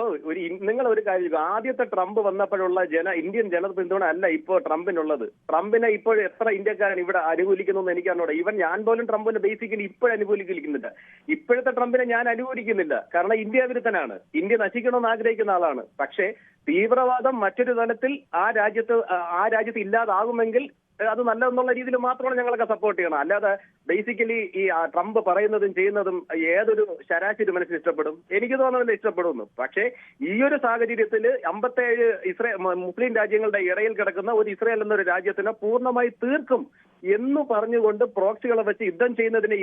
നിങ്ങൾ ഒരു കാര്യം, ആദ്യത്തെ ട്രംപ് വന്നപ്പോഴുള്ള ഇന്ത്യൻ ജനപിന്തുണ അല്ല ഇപ്പോൾ ട്രംപിനുള്ളത്. ട്രംപിനെ ഇപ്പോൾ എത്ര ഇന്ത്യക്കാരൻ ഇവിടെ അനുകൂലിക്കുന്നു എന്ന് എനിക്കറിഞ്ഞൂടാ. ഈവൻ ഞാൻ പോലും ട്രംപിനെ ബേസിക്കലി ഇപ്പോഴും അനുകൂലിക്കുന്നില്ല. ഇപ്പോഴത്തെ ട്രംപിനെ ഞാൻ അനുകൂലിക്കുന്നില്ല, കാരണം ഇന്ത്യ വിരുദ്ധനാണ്, ഇന്ത്യ നശിക്കണമെന്ന് ആഗ്രഹിക്കുന്ന ആളാണ്. പക്ഷേ തീവ്രവാദം മറ്റൊരു തലത്തിൽ ആ രാജ്യത്ത് ഇല്ലാതാകുമെങ്കിൽ അത് നല്ലതെന്നുള്ള രീതിയിൽ മാത്രമാണ് ഞങ്ങളൊക്കെ സപ്പോർട്ട് ചെയ്യണം. അല്ലാതെ ബേസിക്കലി ഈ ട്രംപ് പറയുന്നതും ചെയ്യുന്നതും ഏതൊരു ശരാശരി മനുഷ്യന് ഇഷ്ടപ്പെടും? എനിക്ക് തോന്നുന്നില്ല ഇഷ്ടപ്പെടുന്നു. പക്ഷേ ഈ ഒരു സാഹചര്യത്തിൽ 57 മുസ്ലിം രാജ്യങ്ങളുടെ ഇടയിൽ കിടക്കുന്ന ഒരു ഇസ്രായേൽ എന്നൊരു രാജ്യത്തിനെ പൂർണ്ണമായി തീർക്കും എന്ന് പറഞ്ഞുകൊണ്ട് പ്രോക്സികളെ വെച്ച് യുദ്ധം ചെയ്യുന്നതിനെ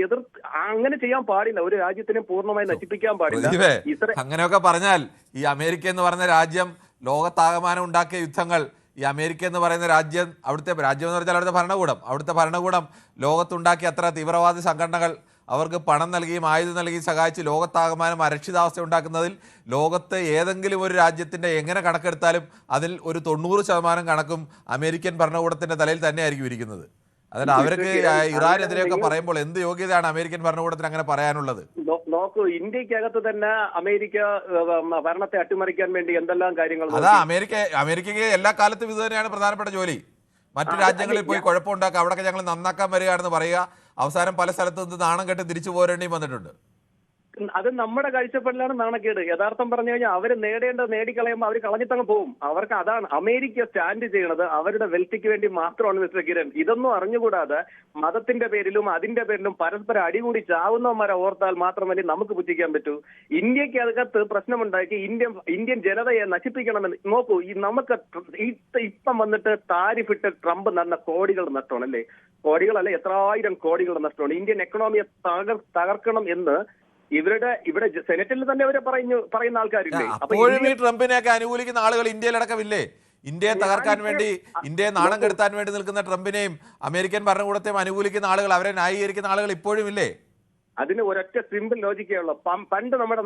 അങ്ങനെ ചെയ്യാൻ പാടില്ല. ഒരു രാജ്യത്തിനെ പൂർണ്ണമായി നശിപ്പിക്കാൻ പാടില്ല. അങ്ങനെയൊക്കെ പറഞ്ഞാൽ ഈ അമേരിക്ക എന്ന് പറയുന്ന രാജ്യം ലോകത്താകമാനം ഉണ്ടാക്കിയ യുദ്ധങ്ങൾ, ഈ അമേരിക്ക എന്ന് പറയുന്ന രാജ്യം, അവിടുത്തെ രാജ്യം എന്ന് പറഞ്ഞാൽ അവിടുത്തെ ഭരണകൂടം ലോകത്തുണ്ടാക്കിയ അത്ര തീവ്രവാദി സംഘടനകൾ അവർക്ക് പണം നൽകിയും ആയുധം നൽകിയും സഹായിച്ച് ലോകത്താകമാനം അരക്ഷിതാവസ്ഥ ഉണ്ടാക്കുന്നതിൽ ലോകത്ത് ഏതെങ്കിലും ഒരു രാജ്യത്തിൻ്റെ എങ്ങനെ കണക്കെടുത്താലും അതിൽ ഒരു 90% കണക്കും അമേരിക്കൻ ഭരണകൂടത്തിൻ്റെ തലയിൽ തന്നെയായിരിക്കും ഇരിക്കുന്നത്. അതിന് അവർക്ക് ഇറാനെതിരെയൊക്കെ പറയുമ്പോൾ എന്ത് യോഗ്യതയാണ് അമേരിക്കൻ ഭരണകൂടത്തിന് അങ്ങനെ പറയാനുള്ളത്? നോക്കൂ, ഇന്ത്യക്കകത്ത് തന്നെ അമേരിക്ക ഭരണത്തെ അട്ടിമറിക്കാൻ വേണ്ടി എന്തെല്ലാം കാര്യങ്ങൾ. അതാ അമേരിക്കയ്ക്ക് എല്ലാ കാലത്തും ഇത് തന്നെയാണ് പ്രധാനപ്പെട്ട ജോലി. മറ്റു രാജ്യങ്ങളിൽ പോയി കുഴപ്പമുണ്ടാക്കുക, അവിടെയൊക്കെ ഞങ്ങൾ നന്നാക്കാൻ വരികയാണെന്ന് പറയുക, അവസാനം പല സ്ഥലത്തു നിന്ന് നാണം കെട്ട് തിരിച്ചു പോരേണ്ടിയും വന്നിട്ടുണ്ട്. അത് നമ്മുടെ കാഴ്ചപ്പാടിലാണ് നാണക്കേട്. യഥാർത്ഥം പറഞ്ഞു കഴിഞ്ഞാൽ അവർ നേടേണ്ടത് നേടിക്കളയുമ്പോൾ അവർ കളഞ്ഞിട്ടങ്ങ് പോകും. അവർക്ക് അതാണ് അമേരിക്ക സ്റ്റാൻഡ് ചെയ്യണത്, അവരുടെ വെൽത്തിക്ക് വേണ്ടി മാത്രമാണ് മിസ്റ്റർ കിരൺ. ഇതൊന്നും അറിഞ്ഞുകൂടാതെ മതത്തിന്റെ പേരിലും അതിന്റെ പേരിലും പരസ്പരം അടികൂടി ചാവുന്നവന്മാരെ ഓർത്താൽ മാത്രമല്ലേ നമുക്ക് പുച്ഛിക്കാൻ പറ്റൂ. ഇന്ത്യക്കകത്ത് പ്രശ്നമുണ്ടാക്കി ഇന്ത്യൻ ജനതയെ നശിപ്പിക്കണമെന്ന് നോക്കൂ. ഈ നമുക്ക് ഇപ്പം വന്നിട്ട് താരിഫിട്ട് ട്രംപ് നടന്ന കോടികൾ നഷ്ടമാണ് അല്ലേ? കോടികളല്ല, എത്രായിരം കോടികൾ നഷ്ടമാണ്. ഇന്ത്യൻ എക്കണോമിയെ തകർക്കണം എന്ന് ഇവിടെ സെനറ്റിൽ തന്നെ അവരെ പറയുന്ന ആൾക്കാരില്ലേ? അപ്പോഴും ഈ ട്രംപിനെയൊക്കെ അനുകൂലിക്കുന്ന ആളുകൾ ഇന്ത്യയിലടക്കമില്ലേ? ഇന്ത്യയെ തകർക്കാൻ വേണ്ടി, ഇന്ത്യയെ നാണം കെടുത്താൻ വേണ്ടി നിൽക്കുന്ന ട്രംപിനെയും അമേരിക്കൻ ഭരണകൂടത്തെയും അനുകൂലിക്കുന്ന ആളുകൾ, അവരെ ന്യായീകരിക്കുന്ന ആളുകൾ ഇപ്പോഴും ഇല്ലേ? അതിന് ഒരൊറ്റ സിമ്പിൾ ലോജിക്കേ ഉള്ളൂ. പണ്ട് നമ്മുടെ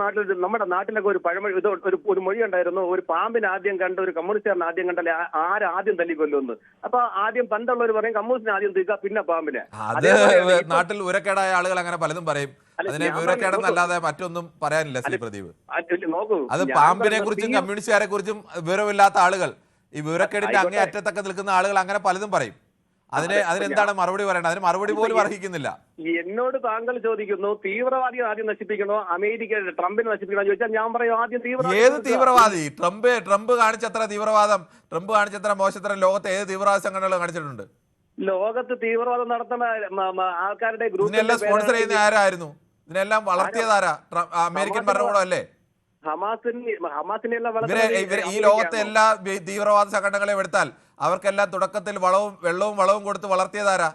നാട്ടിലൊക്കെ ഒരു പഴമൊഴി, ഒരു മൊഴി ഉണ്ടായിരുന്നു, ഒരു പാമ്പിനെ ആദ്യം കണ്ട് ഒരു കമ്മ്യൂണിസ്റ്റുകാരൻ ആദ്യം കണ്ടല്ലേ ആദ്യം തല്ലിക്കൊല്ലുമെന്ന്. അപ്പൊ ആദ്യം പണ്ടുള്ളവർ പറയും കമ്മ്യൂണിസ്റ്റിനെ ആദ്യം തീർക്കുക, പിന്നെ പാമ്പിനെ. അത് നാട്ടിൽ ഉരക്കേടായ ആളുകൾ അങ്ങനെ പലതും പറയും. അതിനെ വിവരക്കേടെന്നല്ലാതെ മറ്റൊന്നും പറയാനില്ല ശ്രീ പ്രദീപ്. അത് പാമ്പിനെ കുറിച്ചും കമ്മ്യൂണിസ്റ്റുകാരെ കുറിച്ചും വിവരമില്ലാത്ത ആളുകൾ, ഈ വിവരക്കേടിന്റെ അങ്ങേ അറ്റത്തൊക്കെ നിൽക്കുന്ന ആളുകൾ അങ്ങനെ പലതും പറയും. അതിനെന്താണ് മറുപടി പറയേണ്ടത്? അതിന് മറുപടി പോലും അർഹിക്കുന്നില്ല. എന്നോട് താങ്കൾ ചോദിക്കുന്നു തീവ്രവാദിയെ ആദ്യം നശിപ്പിക്കണോ അമേരിക്ക ട്രംപിനെ നശിപ്പിക്കണോ ചോദിച്ചാൽ ഞാൻ പറയും ആദ്യം ഏത് തീവ്രവാദി? ട്രംപ് കാണിച്ചത്ര തീവ്രവാദം, ട്രംപ് കാണിച്ചത്ര മോശത്തരം ലോകത്തെ ഏത് തീവ്രവാദ സംഘടനകൾ കാണിച്ചിട്ടുണ്ട്? ലോകത്ത് തീവ്രവാദം നടത്തുന്ന ആൾക്കാരുടെ ഗ്രൂപ്പ് സ്പോൺസർ ചെയ്യുന്ന ആരായിരുന്നു? ഇതിനെല്ലാം വളർത്തിയതാരാ? അമേരിക്കൻ ഭരണകൂടം അല്ലേ? ഈ ലോകത്തെ എല്ലാ തീവ്രവാദ സംഘടനകളെയും എടുത്താൽ അവർക്കെല്ലാം തുടക്കത്തിൽ വെള്ളവും കൊടുത്ത് വളർത്തിയതാരാ?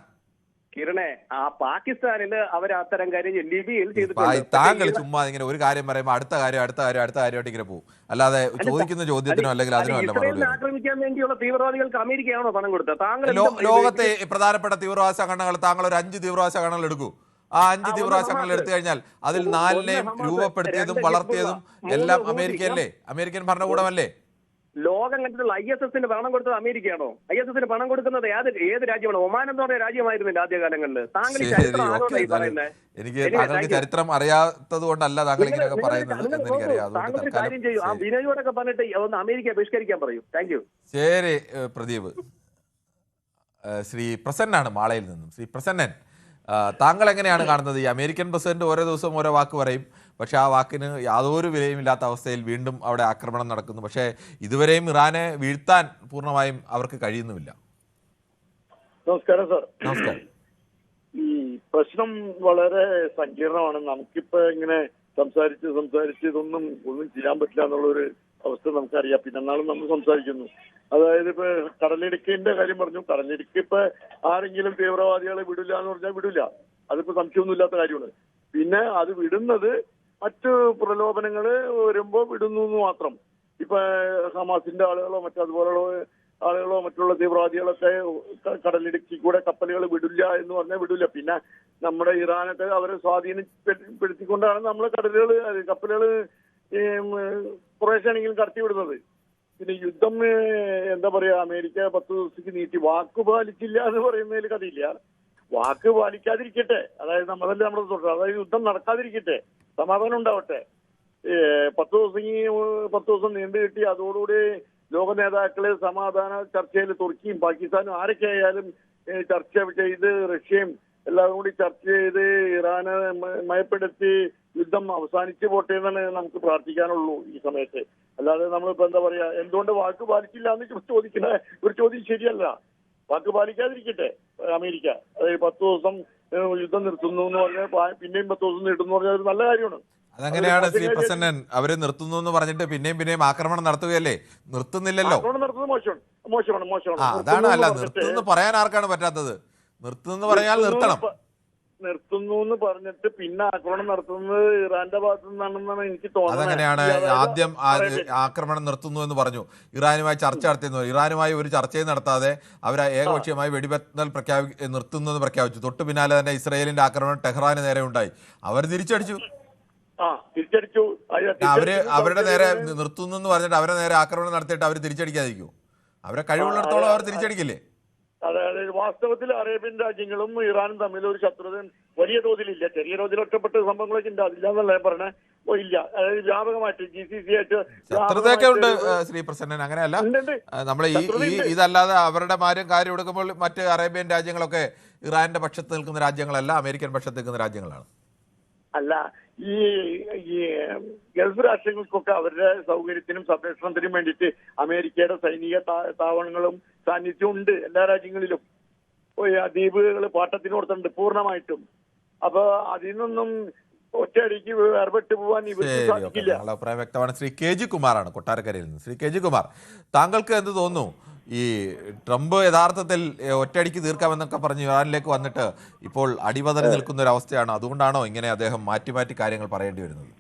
കിരണേ, ആ പാകിസ്ഥാനില് അവർ അത്തരം കാര്യം ലിബിയയിൽ ചെയ്തിട്ടുണ്ട്. താങ്കൾ ചുമ്മാ ഇങ്ങനെ ഒരു കാര്യം പറയുമ്പോൾ അടുത്ത കാര്യമായിട്ട് ഇങ്ങനെ പോകും, അല്ലാതെ ചോദിക്കുന്ന ചോദ്യത്തിനോ അല്ലെങ്കിൽ അതിനോ അല്ല മറുപടി. ആക്രമിക്കാൻ വേണ്ടിയുള്ള തീവ്രവാദികൾക്ക് അമേരിക്കയാണോ പണം കൊടുത്തത്? താങ്കൾ ലോകത്തെ പ്രധാനപ്പെട്ട തീവ്രവാദ സംഘടനകൾ, താങ്കൾ ഒരു 5 തീവ്രവാദ സംഘടനകൾ എടുക്കൂ. ആ 5 തീവ്രവാദ സംഘടനകൾ എടുത്തു കഴിഞ്ഞാൽ അതിൽ 4നെയും രൂപപ്പെടുത്തിയതും വളർത്തിയതും എല്ലാം അമേരിക്കയല്ലേ? അമേരിക്കൻ ഭരണകൂടമല്ലേ? ലോകം കണ്ടിട്ടുള്ള ISSന് പണം കൊടുത്തത് അമേരിക്കയാണോ? ISSന് പണം കൊടുക്കുന്നത് ഏത് രാജ്യമാണ്? ഒമാൻ എന്ന് പറഞ്ഞ രാജ്യമായിരുന്നില്ല ആദ്യകാലങ്ങളിൽ. എനിക്ക് താങ്കൾക്ക് ചരിത്രം അറിയാത്തത് കൊണ്ടല്ല താങ്കൾ ഇങ്ങനെയൊക്കെ പറയുന്നത് എന്ന് എനിക്കറിയാം. വിനയോടൊക്കെ പറഞ്ഞിട്ട് ഒന്ന് അമേരിക്ക ബഹിഷ്കരിക്കാൻ പറയൂ. Thank you. ശരി പ്രദീപ്. ശ്രീ പ്രസന്നാണ് മാളയിൽ നിന്നും. ശ്രീ പ്രസന്നൻ, താങ്കൾ എങ്ങനെയാണ് കാണുന്നത്? ഈ അമേരിക്കൻ പ്രസിഡന്റ് ഓരോ ദിവസവും ഓരോ വാക്ക് പറയും, പക്ഷെ ആ വാക്കിന് യാതൊരു വിലയും ഇല്ലാത്ത അവസ്ഥയിൽ വീണ്ടും അവിടെ ആക്രമണം നടക്കുന്നു. പക്ഷേ ഇതുവരെയും ഇറാനെ വീഴ്ത്താൻ പൂർണ്ണമായും അവർക്ക് കഴിയുന്നുമില്ല. നമസ്കാരം സാർ. നമസ്കാരം. ഈ പ്രശ്നം വളരെ സങ്കീർണമാണ്. നമുക്കിപ്പോ ഇങ്ങനെ സംസാരിച്ച് ഒന്നും ചെയ്യാൻ പറ്റില്ല എന്നുള്ളൊരു അവസ്ഥ നമുക്കറിയാം. പിന്നെ എന്നാലും നമ്മൾ സംസാരിക്കുന്നു. അതായത് ഇപ്പൊ കടലിടുക്കിന്റെ കാര്യം പറഞ്ഞു. കടലിടുക്ക് ഇപ്പൊ ആരെങ്കിലും തീവ്രവാദികളെ വിടില്ല എന്ന് പറഞ്ഞാൽ വിടില്ല. അതിപ്പോ സംശയമൊന്നുമില്ലാത്ത കാര്യമാണ്. പിന്നെ അത് വിടുന്നത് മറ്റു പ്രലോഭനങ്ങള് വരുമ്പോ വിടുന്നു എന്ന് മാത്രം. ഇപ്പൊ ഹമാസിന്റെ ആളുകളോ മറ്റതുപോലുള്ള ആളുകളോ മറ്റുള്ള തീവ്രവാദികളൊക്കെ കടലിടുക്കി കൂടെ കപ്പലുകൾ വിടില്ല എന്ന് പറഞ്ഞാൽ വിടില്ല. പിന്നെ നമ്മുടെ ഇറാനൊക്കെ അവരെ സ്വാധീനപ്പെടുത്തിക്കൊണ്ടാണ് നമ്മൾ കപ്പലുകൾ കുറേശ്ശാണെങ്കിലും കടത്തിവിടുന്നത്. പിന്നെ യുദ്ധം എന്താ പറയാ, അമേരിക്ക 10 ദിവസത്തേക്ക് നീട്ടി. വാക്ക് പാലിച്ചില്ല എന്ന് പറയുന്നതിൽ കഥയില്ല. വാക്ക് പാലിക്കാതിരിക്കട്ടെ, അതായത് നമ്മളല്ലേ നമ്മുടെ തൊട്ട്, അതായത് യുദ്ധം നടക്കാതിരിക്കട്ടെ, സമാധാനം ഉണ്ടാവട്ടെ. 10 ദിവസം നീണ്ടു കിട്ടി. അതോടുകൂടി ലോക നേതാക്കള് സമാധാന ചർച്ചയിൽ തുർക്കിയും പാകിസ്ഥാനും ആരൊക്കെ ആയാലും ചർച്ച ചെയ്ത്, റഷ്യയും എല്ലാവരും കൂടി ചർച്ച ചെയ്ത് ഇറാനെ മയപ്പെടുത്തി യുദ്ധം അവസാനിച്ചു പോട്ടെ എന്നാണ് നമുക്ക് പ്രാർത്ഥിക്കാനുള്ളൂ ഈ സമയത്ത്. അല്ലാതെ നമ്മളിപ്പോ എന്താ പറയാ, എന്തുകൊണ്ട് വാക്ക് പാലിച്ചില്ല എന്ന് ചോദിക്കുന്ന ഒരു ചോദ്യം ശരിയല്ല. വാക്ക് പാലിക്കാതിരിക്കട്ടെ അമേരിക്ക. അതായത് 10 ദിവസം യുദ്ധം നിർത്തുന്നു എന്ന് പറഞ്ഞാൽ പിന്നെയും 10 ദിവസം നീട്ടുന്നു പറഞ്ഞാൽ ഒരു നല്ല കാര്യമാണ്. അതെങ്ങനെയാണ് ശ്രീ പ്രസന്നൻ? അവര് നിർത്തുന്നു എന്ന് പറഞ്ഞിട്ട് പിന്നെയും ആക്രമണം നടത്തുകയല്ലേ? നിർത്തുന്നില്ലല്ലോ. ആക്രമണം നടത്തുന്നത് മോശമാണ്. അതാണ്. അല്ല, നിർത്തുന്നു പറയാൻ ആർക്കാണ് പറ്റാത്തത്? നിർത്തുന്നു പറഞ്ഞാൽ നിർത്തണം. നിർത്തുന്നു എന്ന് പറഞ്ഞിട്ട് പിന്നെ ആക്രമണം നടത്തുന്നത് ഇറാന്റെ ഭാഗത്തു നിന്നാണെന്നാണ് എനിക്ക് തോന്നുന്നത്. അതെങ്ങനെയാണ്? ആദ്യം ആക്രമണം നിർത്തുന്നു എന്ന് പറഞ്ഞു, ഇറാനുമായി ചർച്ച നടത്തിയെന്ന്. ഇറാനുമായി ഒരു ചർച്ചയും നടത്താതെ അവർ ഏകപക്ഷീയമായി വെടിവെത്തൽ നിർത്തുന്നു എന്ന് പ്രഖ്യാപിച്ചു. തൊട്ടു പിന്നാലെ തന്നെ ഇസ്രയേലിന്റെ ആക്രമണം ടെഹ്റാന് നേരെ ഉണ്ടായി. അവർ തിരിച്ചടിച്ചു. അവരുടെ നേരെ നിർത്തുന്നു എന്ന് പറഞ്ഞിട്ട് അവരെ നേരെ ആക്രമണം നടത്തിയിട്ട് അവർ തിരിച്ചടിക്കാതിരിക്കും? അവരെ കഴിവുള്ളിടത്തോളം അവർ തിരിച്ചടിക്കില്ലേ? അതായത് വാസ്തവത്തിൽ അറേബ്യൻ രാജ്യങ്ങളും ഇറാനും തമ്മിൽ ഒരു ശത്രുത വലിയ തോതിലില്ല. ചെറിയ തോതിൽ ഒറ്റപ്പെട്ട സംഭവങ്ങളൊക്കെ ഉണ്ട്. അതില്ല എന്നല്ല ഞാൻ പറഞ്ഞ ഇല്ല. അതായത് വ്യാപകമായിട്ട് GCC ആയിട്ട് ശത്രുതയൊക്കെ ഉണ്ട് ശ്രീ പ്രസന്നൻ. അങ്ങനെയല്ല, നമ്മൾ ഇതല്ലാതെ അവരുടെ കാര്യം എടുക്കുമ്പോൾ മറ്റ് അറേബ്യൻ രാജ്യങ്ങളൊക്കെ ഇറാന്റെ പക്ഷത്ത് നിൽക്കുന്ന രാജ്യങ്ങളല്ല, അമേരിക്കൻ പക്ഷത്ത് നിൽക്കുന്ന രാജ്യങ്ങളാണ്. അല്ല, ഈ ഗൾഫ് രാഷ്ട്രങ്ങൾക്കൊക്കെ അവരുടെ സൗകര്യത്തിനും സംരക്ഷണത്തിനും വേണ്ടിയിട്ട് അമേരിക്കയുടെ സൈനിക താവളങ്ങളും സാന്നിധ്യവും ഉണ്ട് എല്ലാ രാജ്യങ്ങളിലും. ദ്വീപുകൾ പാട്ടത്തിന് കൊടുത്തിട്ടുണ്ട് പൂർണ്ണമായിട്ടും. അപ്പൊ അതിൽ നിന്നും ഒറ്റയടിക്ക് വേർപെട്ടു പോവാൻ ഇവർക്ക് സാധിക്കില്ല. അഭിപ്രായം വ്യക്തമാണ്. ശ്രീ KG കുമാറാണ് കൊട്ടാരക്കരയിൽ നിന്ന്. ശ്രീ KG കുമാർ, താങ്കൾക്ക് എന്ത് തോന്നുന്നു? ഈ ട്രംപ് യഥാർത്ഥത്തിൽ ഒറ്റയടിക്ക് തീർക്കാമെന്നൊക്കെ പറഞ്ഞ് ഇറാനിലേക്ക് വന്നിട്ട് ഇപ്പോൾ അടിപതറി നിൽക്കുന്ന ഒരു അവസ്ഥയാണ്. അതുകൊണ്ടാണോ ഇങ്ങനെ അദ്ദേഹം മാറ്റി കാര്യങ്ങൾ പറയേണ്ടി വരുന്നത്?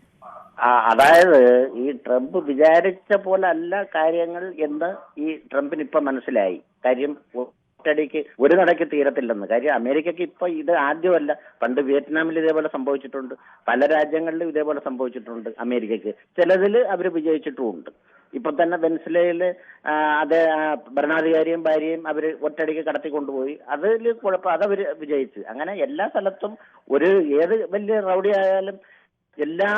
അതായത് ഈ ട്രംപ് വിചാരിച്ച പോലെ അല്ല കാര്യങ്ങൾ എന്ന് ഈ ട്രംപിന് ഇപ്പൊ മനസ്സിലായി. കാര്യം ഒറ്റയടിക്ക് ഒരു നടക്ക് തീരത്തില്ലെന്ന്. കാര്യം അമേരിക്കക്ക് ഇപ്പൊ ഇത് ആദ്യമല്ല. പണ്ട് വിയറ്റ്നാമിൽ ഇതേപോലെ സംഭവിച്ചിട്ടുണ്ട്, പല രാജ്യങ്ങളിലും ഇതേപോലെ സംഭവിച്ചിട്ടുണ്ട് അമേരിക്കക്ക്. ചിലതിൽ അവർ വിജയിച്ചിട്ടുമുണ്ട്. ഇപ്പൊ തന്നെ വെനസ്വേലയില് അതേ ഭരണാധികാരിയും ഭാര്യയും അവര് ഒറ്റയടിക്ക് കടത്തിക്കൊണ്ടുപോയി. അതിൽ കുഴപ്പം, അതവര് വിജയിച്ച്. അങ്ങനെ എല്ലാ സ്ഥലത്തും ഏത് വലിയ റൗഡി ആയാലും എല്ലാ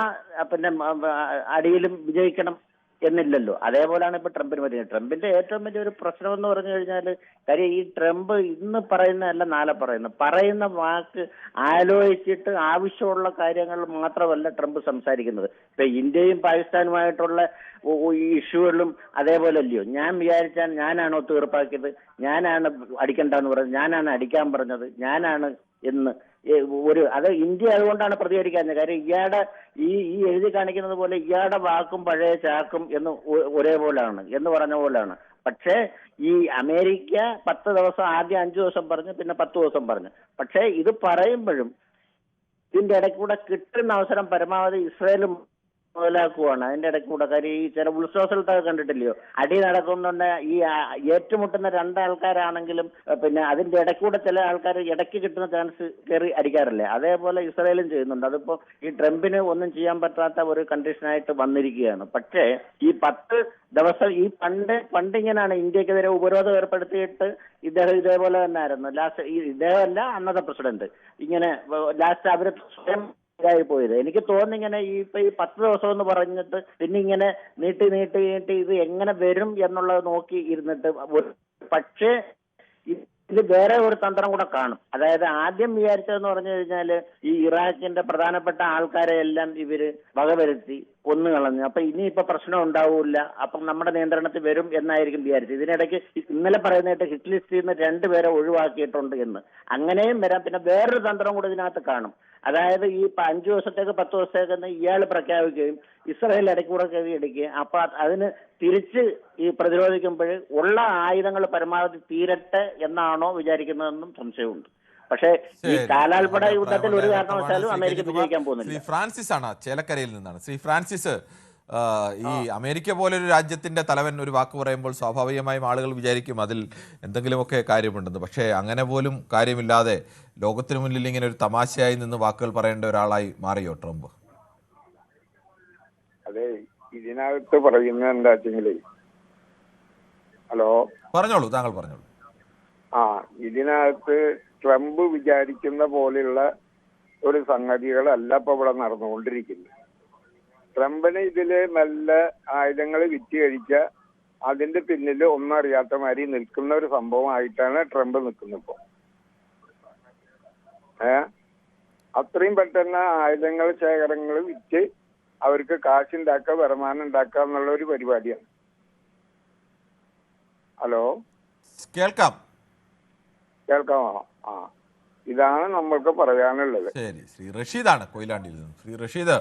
അടിയിലും വിജയിക്കണം എന്നില്ലല്ലോ. അതേപോലെയാണ് ഇപ്പൊ ട്രംപിന് പറ്റുന്നത്. ട്രംപിന്റെ ഏറ്റവും വലിയ ഒരു പ്രശ്നം എന്ന് പറഞ്ഞു കഴിഞ്ഞാൽ, കാര്യം ഈ ട്രംപ് ഇന്ന് പറയുന്നതല്ല നാളെ പറയുന്ന വാക്ക് ആലോചിച്ചിട്ട് ആവശ്യമുള്ള കാര്യങ്ങൾ മാത്രമല്ല ട്രംപ് സംസാരിക്കുന്നത്. ഇപ്പൊ ഇന്ത്യയും പാകിസ്ഥാനുമായിട്ടുള്ള ഇഷ്യൂകളിലും അതേപോലെ അല്ലയോ? ഞാൻ വിചാരിച്ചാൽ ഞാനാണോ തീർപ്പാക്കിയത്, ഞാനാണ് അടിക്കണ്ടെന്ന് പറഞ്ഞത്, ഞാനാണ് അടിക്കാൻ പറഞ്ഞത്, ഞാനാണ് എന്ന് അത് ഇന്ത്യ അതുകൊണ്ടാണ് പ്രതികരിക്കാഞ്ഞത്. കാര്യം ഇയാളുടെ ഈ എഴുതി കാണിക്കുന്നത് പോലെ ഇയാളുടെ വാക്കും പഴയ ചാക്കും എന്ന് ഒരേപോലെയാണ് എന്ന് പറഞ്ഞ പോലെയാണ്. പക്ഷേ ഈ അമേരിക്ക 10 ദിവസം, ആദ്യം 5 ദിവസം പറഞ്ഞു, പിന്നെ 10 ദിവസം പറഞ്ഞു. പക്ഷേ ഇത് പറയുമ്പോഴും ഇതിന്റെ ഇടയ്ക്കൂടെ കിട്ടുന്ന അവസരം പരമാവധി ഇസ്രായേലും മുതലാക്കുവാണ്. അതിന്റെ ഇടയ്ക്കൂടെ കാര്യം ഈ ചില ഉത്സവസ്ഥലത്തൊക്കെ കണ്ടിട്ടില്ലയോ, അടി നടക്കുന്നുണ്ട്. ഈ ഏറ്റുമുട്ടുന്ന രണ്ടാൾക്കാരാണെങ്കിലും പിന്നെ അതിന്റെ ഇടയ്ക്കൂടെ ചില ആൾക്കാർ ഇടയ്ക്ക് കിട്ടുന്ന ചാൻസ് കയറി അടിക്കാറില്ലേ? അതേപോലെ ഇസ്രായേലും ചെയ്യുന്നുണ്ട്. അതിപ്പോ ഈ ട്രംപിന് ഒന്നും ചെയ്യാൻ പറ്റാത്ത ഒരു കണ്ടീഷനായിട്ട് വന്നിരിക്കുകയാണ്. പക്ഷേ ഈ 10 ദിവസം ഈ പണ്ടിങ്ങനെയാണ് ഇന്ത്യക്കെതിരെ ഉപരോധം ഏർപ്പെടുത്തിയിട്ട് ഇദ്ദേഹം ഇതേപോലെ തന്നെ ആയിരുന്നു. ലാസ്റ്റ് ഇദ്ദേഹമല്ല, അന്നത്തെ പ്രസിഡന്റ് ഇങ്ങനെ ലാസ്റ്റ് അവര് സ്വയം പോയത്. എനിക്ക് തോന്നുന്നിങ്ങനെ ഇപ്പൊ ഈ 10 ദിവസം എന്ന് പറഞ്ഞിട്ട് പിന്നെ ഇങ്ങനെ നീട്ടി ഇത് എങ്ങനെ വരും എന്നുള്ളത് നോക്കി ഇരുന്നിട്ട്, പക്ഷേ ഇതിൽ വേറെ ഒരു തന്ത്രം കൂടെ കാണും. അതായത് ആദ്യം വിചാരിച്ചതെന്ന് പറഞ്ഞു കഴിഞ്ഞാല് ഈ ഇറാഖിന്റെ പ്രധാനപ്പെട്ട ആൾക്കാരെ എല്ലാം ഇവര് വകവരുത്തി കൊന്നുകളഞ്ഞു. അപ്പൊ ഇനിയിപ്പൊ പ്രശ്നം ഉണ്ടാവൂല, അപ്പം നമ്മുടെ നിയന്ത്രണത്തിൽ വരും എന്നായിരിക്കും വിചാരിച്ചത്. ഇതിനിടയ്ക്ക് ഇന്നലെ പറയുന്നതായിട്ട് ഹിറ്റ് ലിസ്റ്റിൽ നിന്ന് 2 പേരെ ഒഴിവാക്കിയിട്ടുണ്ട് എന്ന്. അങ്ങനെയും വരാം. പിന്നെ വേറൊരു തന്ത്രം കൂടെ ഇതിനകത്ത് കാണും. അതായത് ഈ 5 ദിവസത്തേക്ക് 10 ദിവസത്തേക്ക് ഇയാൾ പ്രഖ്യാപിക്കുകയും ഇസ്രായേൽ ഇടയ്ക്കൂടെ എടുക്കുകയും അപ്പൊ അതിന് തിരിച്ച് ഈ പ്രതിരോധിക്കുമ്പോൾ ഉള്ള ആയുധങ്ങൾ പരമാവധി തീരട്ടെ എന്നാണോ വിചാരിക്കുന്നതെന്നും സംശയമുണ്ട്. പക്ഷേ ഈ കാലാൽപ്പട യുദ്ധത്തിൽ ഒരു കാരണവശാലും അമേരിക്ക വിജയിക്കാൻ പോകുന്നില്ല. ശ്രീ ഫ്രാൻസിസ് ആണ് ചേലക്കരയിൽ നിന്നാണ്. ശ്രീ ഫ്രാൻസിസ്, ഈ അമേരിക്ക പോലൊരു രാജ്യത്തിന്റെ തലവൻ ഒരു വാക്ക് പറയുമ്പോൾ സ്വാഭാവികമായും ആളുകൾ വിചാരിക്കും അതിൽ എന്തെങ്കിലുമൊക്കെ കാര്യമുണ്ടെന്ന്. പക്ഷേ അങ്ങനെ പോലും കാര്യമില്ലാതെ ലോകത്തിനു മുന്നിൽ ഇങ്ങനെ ഒരു തമാശയായി നിന്ന് വാക്കുകൾ പറയേണ്ട ഒരാളായി മാറിയോ ട്രംപ്? അതെ, ഇതിനകത്ത് പറയുന്നത് എന്താ വെച്ചെങ്കിലേ, ഹലോ പറഞ്ഞോളൂ, താങ്കൾ പറഞ്ഞോളൂ. ഇതിനകത്ത് ട്രംപ് വിചാരിക്കുന്ന പോലെയുള്ള ഒരു സംഗതികളല്ല ഇപ്പൊ ഇവിടെ നടന്നുകൊണ്ടിരിക്കുന്നത്. ട്രംപിന് ഇതില് നല്ല ആയുധങ്ങൾ വിറ്റ് കഴിച്ച അതിന്റെ പിന്നിൽ ഒന്നും അറിയാത്ത മാതിരി നിൽക്കുന്ന ഒരു സംഭവമായിട്ടാണ് ട്രംപ് നിൽക്കുന്നത് ഇപ്പൊ. അത്രയും പെട്ടെന്ന് ആയുധങ്ങൾ ശേഖരങ്ങൾ വിറ്റ് അവർക്ക് കാശുണ്ടാക്കുക, വരുമാനം ഉണ്ടാക്കുക എന്നുള്ള ഒരു പരിപാടിയാണ്. ഹലോ, കേൾക്കാം. കേൾക്കാമോ? ആ, ഇതാണ് നമ്മൾക്ക് പറയാനുള്ളത്. ശരി, ശ്രീ റഷീദാണ് കൊയിലാണ്ടിയിൽ നിന്നും. ശ്രീ റഷീദ്,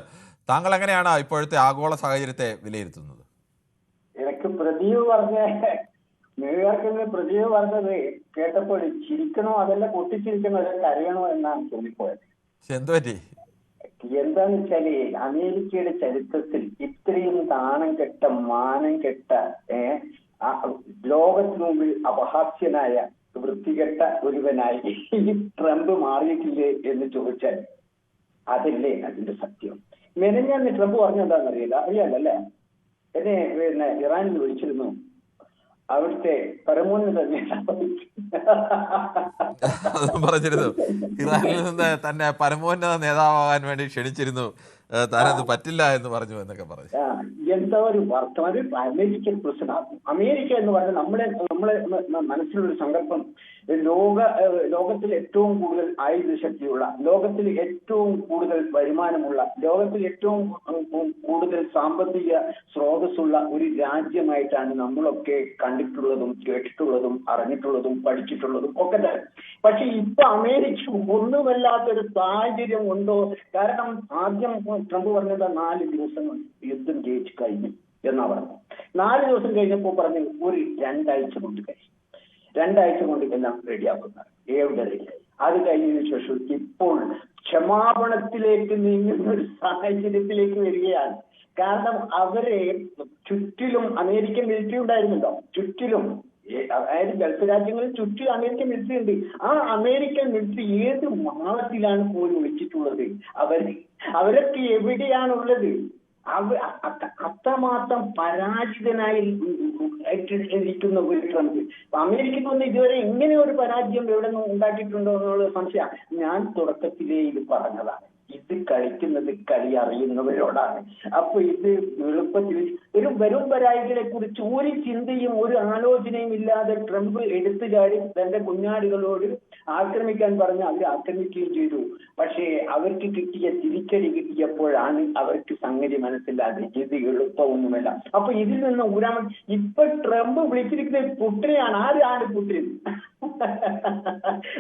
താങ്കൾ എങ്ങനെയാണ് ഇപ്പോഴത്തെ ആഗോള സാഹചര്യത്തെ വിലയിരുത്തുന്നത്? എനിക്ക് പ്രദീപ് പറഞ്ഞ ന്യൂയോർക്കിൽ നിന്ന് പ്രദീപ് പറഞ്ഞത് കേട്ടപ്പോൾ ചിരിക്കണോ അതല്ല പൊട്ടിച്ചിരിക്കണോ അല്ല കരയണോ എന്നാണ് തോന്നിപ്പോയത്. എന്തു പറ്റി? എന്താന്ന് വെച്ചാല് അമേരിക്കയുടെ ചരിത്രത്തിൽ ഇത്രയും നാണം കെട്ട മാനം കെട്ട ലോകത്തിനു മുമ്പിൽ അപഹാസ്യനായ വൃത്തികെട്ട ഒരുവനായി ഈ ട്രംപ് മാറിയിട്ടില്ലേ എന്ന് ചോദിച്ചാൽ അതല്ലേ അതിന്റെ സത്യം. മെനഞ്ഞാന്ന് ട്രംപ് പറഞ്ഞെന്താണെന്നറിയില്ല, അറിയാലല്ലേ, എന്നെ പിന്നെ ഇറാനിൽ വിളിച്ചിരുന്നു, അവിടുത്തെ പരമോന്നത പറഞ്ഞിരുന്നു, ഇറാനിൽ നിന്ന് തന്നെ പരമോന്നത നേതാവാകാൻ വേണ്ടി ക്ഷണിച്ചിരുന്നു, താനത് പറ്റില്ല എന്ന് പറഞ്ഞു എന്നൊക്കെ പറഞ്ഞു. എന്താ ഒരു വർത്തമാനം. അമേരിക്കൻ പ്രസിഡന്റ്, അമേരിക്ക എന്ന് പറഞ്ഞാൽ നമ്മളെ മനസ്സിലൊരു സങ്കല്പം, ലോകത്തിൽ ഏറ്റവും കൂടുതൽ ആയുധ ശക്തിയുള്ള, ലോകത്തിൽ ഏറ്റവും കൂടുതൽ വരുമാനമുള്ള, ലോകത്തിൽ ഏറ്റവും കൂടുതൽ സാമ്പത്തിക സ്രോതസ്സുള്ള ഒരു രാജ്യമായിട്ടാണ് നമ്മളൊക്കെ കണ്ടിട്ടുള്ളതും കേട്ടിട്ടുള്ളതും അറിഞ്ഞിട്ടുള്ളതും പഠിച്ചിട്ടുള്ളതും ഒക്കെ തന്നെ. പക്ഷെ ഇപ്പൊ അമേരിക്ക ഒന്നുമല്ലാത്തൊരു സാഹചര്യം ഉണ്ടോ? കാരണം ആദ്യം ട്രംപ് പറഞ്ഞത് 4 ദിവസം യുദ്ധം ജയിച്ചു കഴിഞ്ഞു എന്നാ പറഞ്ഞു. 4 ദിവസം കഴിഞ്ഞപ്പോൾ പറഞ്ഞു ഒരു 2 ആഴ്ച കൊണ്ട് കഴിയും, 2 ആഴ്ച കൊണ്ട് എല്ലാം റെഡിയാക്കുന്നത്. എവിടെ റെഡിയായി? അത് കഴിഞ്ഞതിന് ശേഷം ഇപ്പോൾ ക്ഷമാപണത്തിലേക്ക് നീങ്ങുന്ന ഒരു സാഹചര്യത്തിലേക്ക് വരികയാണ്. കാരണം അവരെ ചുറ്റിലും അമേരിക്കൻ മിലിറ്ററി ഉണ്ടായിരുന്നുണ്ടോ? ചുറ്റിലും, അതായത് ഗൾഫ് രാജ്യങ്ങളിൽ ചുറ്റും അമേരിക്കൻ മിലിറ്ററി ഉണ്ട്. ആ അമേരിക്കൻ മിലിറ്ററി ഏത് മാളത്തിലാണ് പോയി ഒളിച്ചിട്ടുള്ളത്? അവരൊക്കെ എവിടെയാണുള്ളത്? അത്രമാത്രം പരാജിതനായി ഇരിക്കുന്ന ഒരു ട്രംപ്. അമേരിക്കയ്ക്കൊന്നും ഇതുവരെ ഇങ്ങനെ ഒരു പരാജയം എവിടെ നിന്ന് ഉണ്ടാക്കിയിട്ടുണ്ടോ എന്നുള്ള സംശയം. ഞാൻ തുടക്കത്തിലേ ഇത് പറഞ്ഞതാണ്, ഇത് കളിക്കുന്നത് കളി അറിയുന്നവരോടാണ്. അപ്പൊ ഇത് എളുപ്പത്തിൽ ഒരു വരും പരാജയങ്ങളെ കുറിച്ച് ഒരു ചിന്തയും ഒരു ആലോചനയും ഇല്ലാതെ ട്രംപ് എടുത്തു ചാടി തന്റെ കുഞ്ഞാടുകളോട് ആക്രമിക്കാൻ പറഞ്ഞ് അവർ ആക്രമിക്കുകയും ചെയ്തു. പക്ഷേ അവർക്ക് കിട്ടിയ തിരിച്ചടി കിട്ടിയപ്പോഴാണ് അവർക്ക് സംഗതി മനസ്സിലാതെ ഇത് എളുപ്പമൊന്നുമല്ല. അപ്പൊ ഇതിൽ നിന്ന് ഊരാൻ ഇപ്പൊ ട്രംപ് വിളിച്ചിരിക്കുന്നത് പുട്ടിനെയാണ്. ആരാണ് പുട്ടിൻ?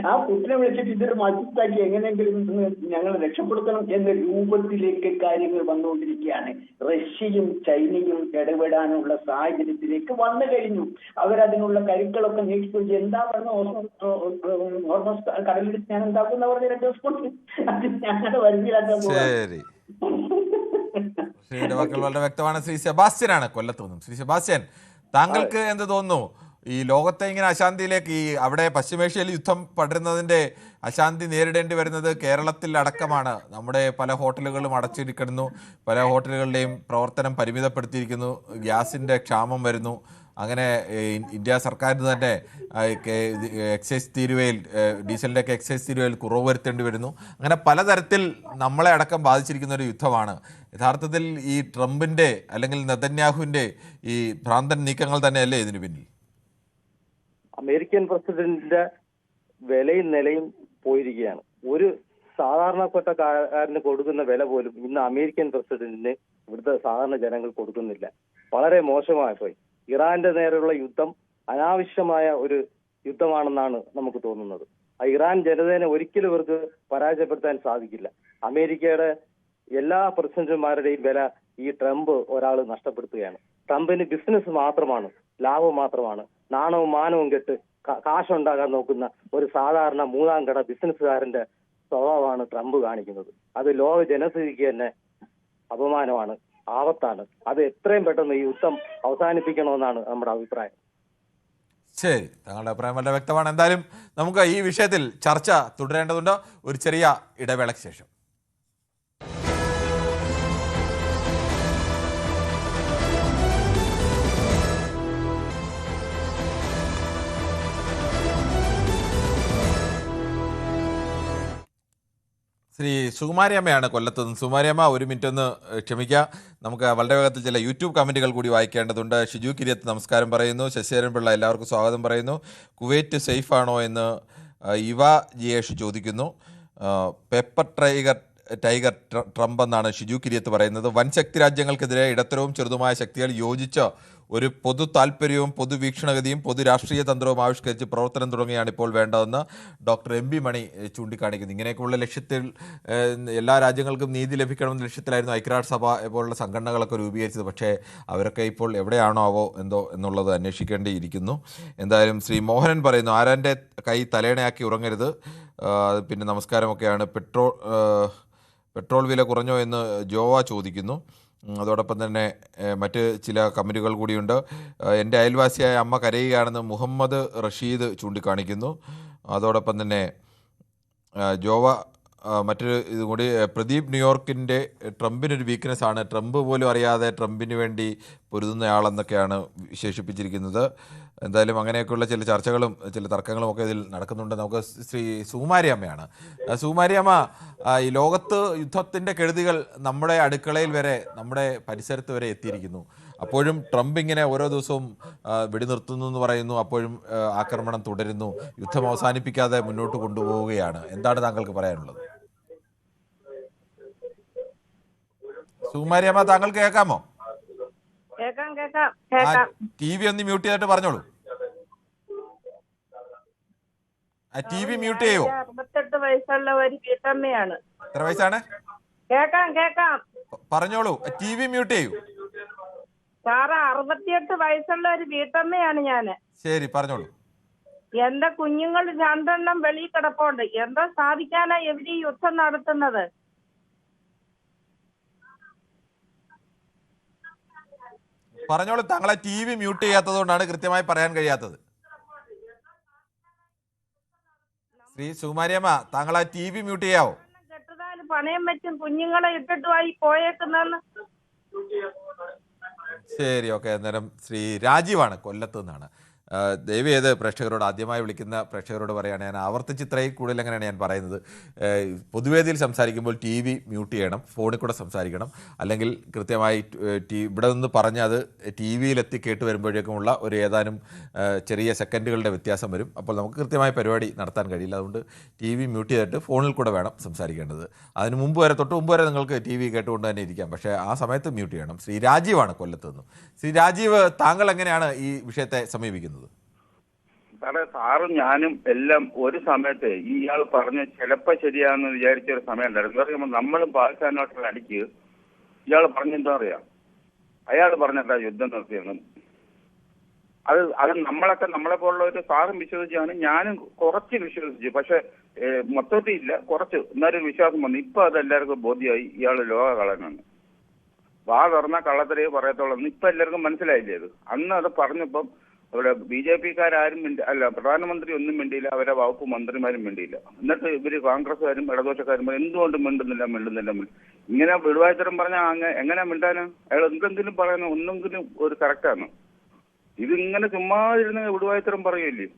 ആ പുട്ടിനെ വിളിച്ചിട്ട് ഇതൊരു മത്സരത്താക്കി എങ്ങനെയെങ്കിലും ഞങ്ങൾ രക്ഷപ്പെടുത്തണം എന്ന രൂപത്തിലേക്ക് കാര്യങ്ങൾ വന്നുകൊണ്ടിരിക്കുകയാണ്. റഷ്യയും ചൈനയും ഇടപെടാനുള്ള സാഹചര്യത്തിലേക്ക് വന്നു കഴിഞ്ഞു. അവരതിനുള്ള കരുക്കളൊക്കെ നീക്കിക്കൊണ്ട് എന്താ പറഞ്ഞ ഹോർമസ് കടലിൽ ഞാൻ എന്താക്കുന്ന പറഞ്ഞ 2 ദിവസം കൊണ്ട് അത് ഞങ്ങളുടെ വരുതിയിലാക്കാൻ ശരി, ശ്രീയുടെ വാക്കുകൾ വളരെ വ്യക്തമാണ്. ശ്രീ സെബാസ്റ്റ്യനാണ് കൊല്ലത്ത് നിന്നും. ശ്രീ സെബാസ്റ്റ്യൻ, താങ്കൾക്ക് എന്ത് തോന്നുന്നു? ഈ ലോകത്തെ ഇങ്ങനെ അശാന്തിയിലേക്ക്, ഈ അവിടെ പശ്ചിമേഷ്യയിൽ യുദ്ധം പടരുന്നതിൻ്റെ അശാന്തി നേരിടേണ്ടി വരുന്നത് കേരളത്തിൽ അടക്കമാണ്. നമ്മുടെ പല ഹോട്ടലുകളും അടച്ചിരിക്കുന്നു, പല ഹോട്ടലുകളുടെയും പ്രവർത്തനം പരിമിതപ്പെടുത്തിയിരിക്കുന്നു, ഗ്യാസിൻ്റെ ക്ഷാമം വരുന്നു. അങ്ങനെ ഇന്ത്യ സർക്കാരിന് തന്നെ എക്സൈസ് തീരുവയിൽ, ഡീസലിൻ്റെയൊക്കെ എക്സൈസ് തീരുവയിൽ കുറവ് വരുത്തേണ്ടി വരുന്നു. അങ്ങനെ പലതരത്തിൽ നമ്മളെ അടക്കം ബാധിച്ചിരിക്കുന്ന ഒരു യുദ്ധമാണ്. യഥാർത്ഥത്തിൽ ഈ ട്രംപിൻ്റെ അല്ലെങ്കിൽ നെതന്യാഹുവിൻ്റെ ഈ ഭ്രാന്തൻ നീക്കങ്ങൾ തന്നെയല്ലേ ഇതിന് പിന്നിൽ? അമേരിക്കൻ പ്രസിഡന്റിന്റെ വിലയും നിലയും പോയിരിക്കുകയാണ്. ഒരു സാധാരണപ്പെട്ടക്കാരന് കൊടുക്കുന്ന വില പോലും ഇന്ന് അമേരിക്കൻ പ്രസിഡന്റിന് ഇവിടുത്തെ സാധാരണ ജനങ്ങൾ കൊടുക്കുന്നില്ല. വളരെ മോശമായി പോയി. ഇറാന്റെ നേരെയുള്ള യുദ്ധം അനാവശ്യമായ ഒരു യുദ്ധമാണെന്നാണ് നമുക്ക് തോന്നുന്നത്. ആ ഇറാൻ ജനതയെ ഒരിക്കലും ഇവർക്ക് പരാജയപ്പെടുത്താൻ സാധിക്കില്ല. അമേരിക്കയുടെ എല്ലാ പ്രസിഡന്റുമാരുടെയും വില ഈ ട്രംപ് ഒരാൾ നഷ്ടപ്പെടുത്തുകയാണ്. ട്രംപിന് ബിസിനസ് മാത്രമാണ്, ലാഭം മാത്രമാണ്. നാണവും മാനവും കെട്ട് കാശുണ്ടാകാൻ നോക്കുന്ന ഒരു സാധാരണ 3ാം കട ബിസിനസ്സുകാരന്റെ സ്വഭാവമാണ് ട്രംപ് കാണിക്കുന്നത്. അത് ലോക ജനസ്ഥിതിക്ക് തന്നെ അപമാനമാണ്, ആപത്താണ്. അത് എത്രയും പെട്ടെന്ന് ഈ യുദ്ധം അവസാനിപ്പിക്കണമെന്നാണ് നമ്മുടെ അഭിപ്രായം. ശരി, താങ്കളുടെ അഭിപ്രായം വളരെ വ്യക്തമാണ്. എന്തായാലും നമുക്ക് ഈ വിഷയത്തിൽ ചർച്ച തുടരേണ്ടതുണ്ട്. ഒരു ചെറിയ ഇടവേളയ്ക്ക് ശേഷം. ശ്രീ സുകുമാരിയമ്മയാണ് കൊല്ലത്ത് നിന്ന്. സുകുമാരിയമ്മ, ഒരു മിനിറ്റ് ഒന്ന് ക്ഷമിക്കുക. നമുക്ക് വളരെ വേഗത്തിൽ ചില യൂട്യൂബ് കമൻറ്റുകൾ കൂടി വായിക്കേണ്ടതുണ്ട്. ഷിജു കിരിയത്ത് നമസ്കാരം പറയുന്നു. ശശിധരൻ പിള്ള എല്ലാവർക്കും സ്വാഗതം പറയുന്നു. കുവൈറ്റ് സേഫ് ആണോ എന്ന് ഇവ ജിയേഷ് ചോദിക്കുന്നു. പെപ്പർ ടൈഗർ ട്രംപ് എന്നാണ് ഷിജു കിരിയത്ത് പറയുന്നത്. വൻശക്തി രാജ്യങ്ങൾക്കെതിരെ ഇടത്തരവും ചെറുതുമായ ശക്തികൾ യോജിച്ച് ഒരു പൊതു താല്പര്യവും പൊതുവീക്ഷണഗതിയും പൊതു രാഷ്ട്രീയ തന്ത്രവും ആവിഷ്കരിച്ച് പ്രവർത്തനം തുടങ്ങിയാണ് ഇപ്പോൾ വേണ്ടതെന്ന് ഡോക്ടർ എം ബി മണി ചൂണ്ടിക്കാണിക്കുന്നു. ഇങ്ങനെയൊക്കെയുള്ള ലക്ഷ്യത്തിൽ എല്ലാ രാജ്യങ്ങൾക്കും നീതി ലഭിക്കണമെന്ന ലക്ഷ്യത്തിലായിരുന്നു ഐക്യരാഷ്ട്രസഭ പോലുള്ള സംഘടനകളൊക്കെ രൂപീകരിച്ചത്. പക്ഷേ അവരൊക്കെ ഇപ്പോൾ എവിടെയാണോ എന്നുള്ളത് അന്വേഷിക്കേണ്ടിയിരിക്കുന്നു. എന്തായാലും ശ്രീ മോഹനൻ പറയുന്നു, ആരാൻ്റെ കൈ തലേണയാക്കി ഉറങ്ങരുത്. പിന്നെ നമസ്കാരമൊക്കെയാണ്. പെട്രോൾ വില കുറഞ്ഞോ എന്ന് ജോവ ചോദിക്കുന്നു. അതോടൊപ്പം തന്നെ മറ്റ് ചില കമൻറ്റുകൾ കൂടിയുണ്ട്. എൻ്റെ അയൽവാസിയായ അമ്മ കരയുകയാണെന്ന് മുഹമ്മദ് റഷീദ് ചൂണ്ടിക്കാണിക്കുന്നു. അതോടൊപ്പം തന്നെ ജോവ മറ്റൊരു ഇതും കൂടി, പ്രദീപ് ന്യൂയോർക്കിൻ്റെ ട്രംപിനൊരു വീക്ക്നെസ് ആണ്, ട്രംപ് പോലും അറിയാതെ ട്രംപിന് വേണ്ടി പൊരുതുന്നയാളെന്നൊക്കെയാണ് വിശേഷിപ്പിച്ചിരിക്കുന്നത്. എന്തായാലും അങ്ങനെയൊക്കെയുള്ള ചില ചർച്ചകളും ചില തർക്കങ്ങളും ഒക്കെ ഇതിൽ നടക്കുന്നുണ്ട്. നമുക്ക് ശ്രീ സുകുമാരി അമ്മയാണ്. സുകുമാരി അമ്മ, ഈ ലോകത്ത് യുദ്ധത്തിൻ്റെ കെടുതികൾ നമ്മുടെ അടുക്കളയിൽ വരെ, നമ്മുടെ പരിസരത്ത് വരെ എത്തിയിരിക്കുന്നു. അപ്പോഴും ട്രംപ് ഇങ്ങനെ ഓരോ ദിവസവും വെടിനിർത്തുന്നു എന്ന് പറയുന്നു, അപ്പോഴും ആക്രമണം തുടരുന്നു, യുദ്ധം അവസാനിപ്പിക്കാതെ മുന്നോട്ട് കൊണ്ടുപോവുകയാണ്. എന്താണ് താങ്കൾക്ക് പറയാനുള്ളത്? സുകുമാരി അമ്മ, താങ്കൾക്ക് കേൾക്കാമോ? TV ഒന്ന് മ്യൂട്ട് ചെയ്തിട്ട് പറഞ്ഞോളൂ. TV മ്യൂട്ട് ചെയ്യോ? 68 വയസ്സുള്ള ഒരു വീട്ടമ്മയാണ്. എത്ര വയസ്സാണ്? കേക്കാം പറഞ്ഞോളൂ. TV മ്യൂട്ട് ചെയ്യൂ. സാറ് 68 വയസ്സുള്ള ഒരു വീട്ടമ്മയാണ് ഞാന്. ശരി, പറഞ്ഞോളൂ. എന്റെ കുഞ്ഞുങ്ങൾ 2 വെളിയിൽ കിടപ്പുണ്ട്. എന്താ സാധിക്കാനാ എവര് യുദ്ധം നടത്തുന്നത്? പറഞ്ഞോളൂ. താങ്കളെ TV മ്യൂട്ട് ചെയ്യാത്തത് കൊണ്ടാണ് കൃത്യമായി പറയാൻ കഴിയാത്തത്. ശ്രീ സുകുമാരിയമ്മ, താങ്കളെ TV മ്യൂട്ട് ചെയ്യാവോ? കെട്ടുതാല് പണയം വെച്ചും കുഞ്ഞുങ്ങളെ ഇട്ടിട്ടുമായി പോയേക്കുന്നെന്ന്. ശരി, ഓക്കെ. അന്നേരം ശ്രീ രാജീവാണ്, കൊല്ലത്ത് നിന്നാണ്. ദയവ് ചെയ്ത് പ്രേക്ഷകരോട്, ആദ്യമായി വിളിക്കുന്ന പ്രേക്ഷകരോട് പറയുകയാണ്, ഞാൻ ആവർത്തിച്ച് ഇത്രയും കൂടുതൽ എങ്ങനെയാണ് ഞാൻ പറയുന്നത്, പൊതുവേദിയിൽ സംസാരിക്കുമ്പോൾ TV മ്യൂട്ട് ചെയ്യണം, ഫോണിൽ കൂടെ സംസാരിക്കണം. അല്ലെങ്കിൽ കൃത്യമായി ഇവിടെ നിന്ന് പറഞ്ഞ് അത് TV-യിലെത്തി കേട്ട് വരുമ്പോഴേക്കുമുള്ള ഒരു ഏതാനും ചെറിയ സെക്കൻഡുകളുടെ വ്യത്യാസം വരും. അപ്പോൾ നമുക്ക് കൃത്യമായി പരിപാടി നടത്താൻ കഴിയില്ല. അതുകൊണ്ട് TV മ്യൂട്ട് ചെയ്തിട്ട് ഫോണിൽ കൂടെ വേണം സംസാരിക്കേണ്ടത്. അതിന് മുമ്പ് വരെ, തൊട്ട് മുമ്പ് വരെ നിങ്ങൾക്ക് TV കേട്ടുകൊണ്ട് തന്നെ ഇരിക്കാം, പക്ഷേ ആ സമയത്ത് മ്യൂട്ട് ചെയ്യണം. ശ്രീ രാജീവാണ്, കൊല്ലത്ത് നിന്നും. ശ്രീ രാജീവ്, താങ്കൾ എങ്ങനെയാണ് ഈ വിഷയത്തെ സമീപിക്കുന്നത്? സാറും ഞാനും എല്ലാം ഒരു സമയത്ത് ഇയാൾ പറഞ്ഞ് ചിലപ്പോൾ ശരിയാണെന്ന് വിചാരിച്ച ഒരു സമയം ഉണ്ടായിരുന്നു. നമ്മളും പാകിസ്ഥാനോട്ടുള്ള അടിക്ക് ഇയാൾ പറഞ്ഞെന്താ അറിയാം, അയാൾ പറഞ്ഞിട്ടാ യുദ്ധം നിർത്തിയെന്ന്. അത് നമ്മളെ പോലുള്ള ഒരു സാറും വിശ്വസിച്ചാണ്, ഞാനും കുറച്ച് വിശ്വസിച്ചു. പക്ഷെ മൊത്തത്തിൽ ഇല്ല, കുറച്ച് എന്നാലും വിശ്വാസം വന്നു. ഇപ്പൊ അതെല്ലാവർക്കും ബോധ്യമായി ഇയാൾ ലോക കള്ളനാണ്. വാ തുറന്ന കള്ളത്തരയെ പറയത്തോളം ഇപ്പൊ എല്ലാവർക്കും മനസ്സിലായില്ലേ അത്. അന്ന് അത് പറഞ്ഞപ്പം അവിടെ BJP-ക്കാരും പ്രധാനമന്ത്രി ഒന്നും മിണ്ടിയില്ല, അവരെ വകുപ്പ് മന്ത്രിമാരും മിണ്ടിയില്ല. എന്നിട്ട് ഇവര് കോൺഗ്രസ്സുകാരും ഇടതുപക്ഷക്കാരും എന്തുകൊണ്ട് മിണ്ടുന്നില്ല. ഇങ്ങനെ വിടുവായത്തരം പറഞ്ഞാൽ എങ്ങനെ മിണ്ടാനാ? അയാൾ എന്തെങ്കിലും പറയുന്ന ഒന്നെങ്കിലും ഒരു കറക്റ്റാണ്. ഇതിങ്ങനെ ചുമ്മാ ഇരുന്ന് വിടുവായത്തരം പറയില്ലേ?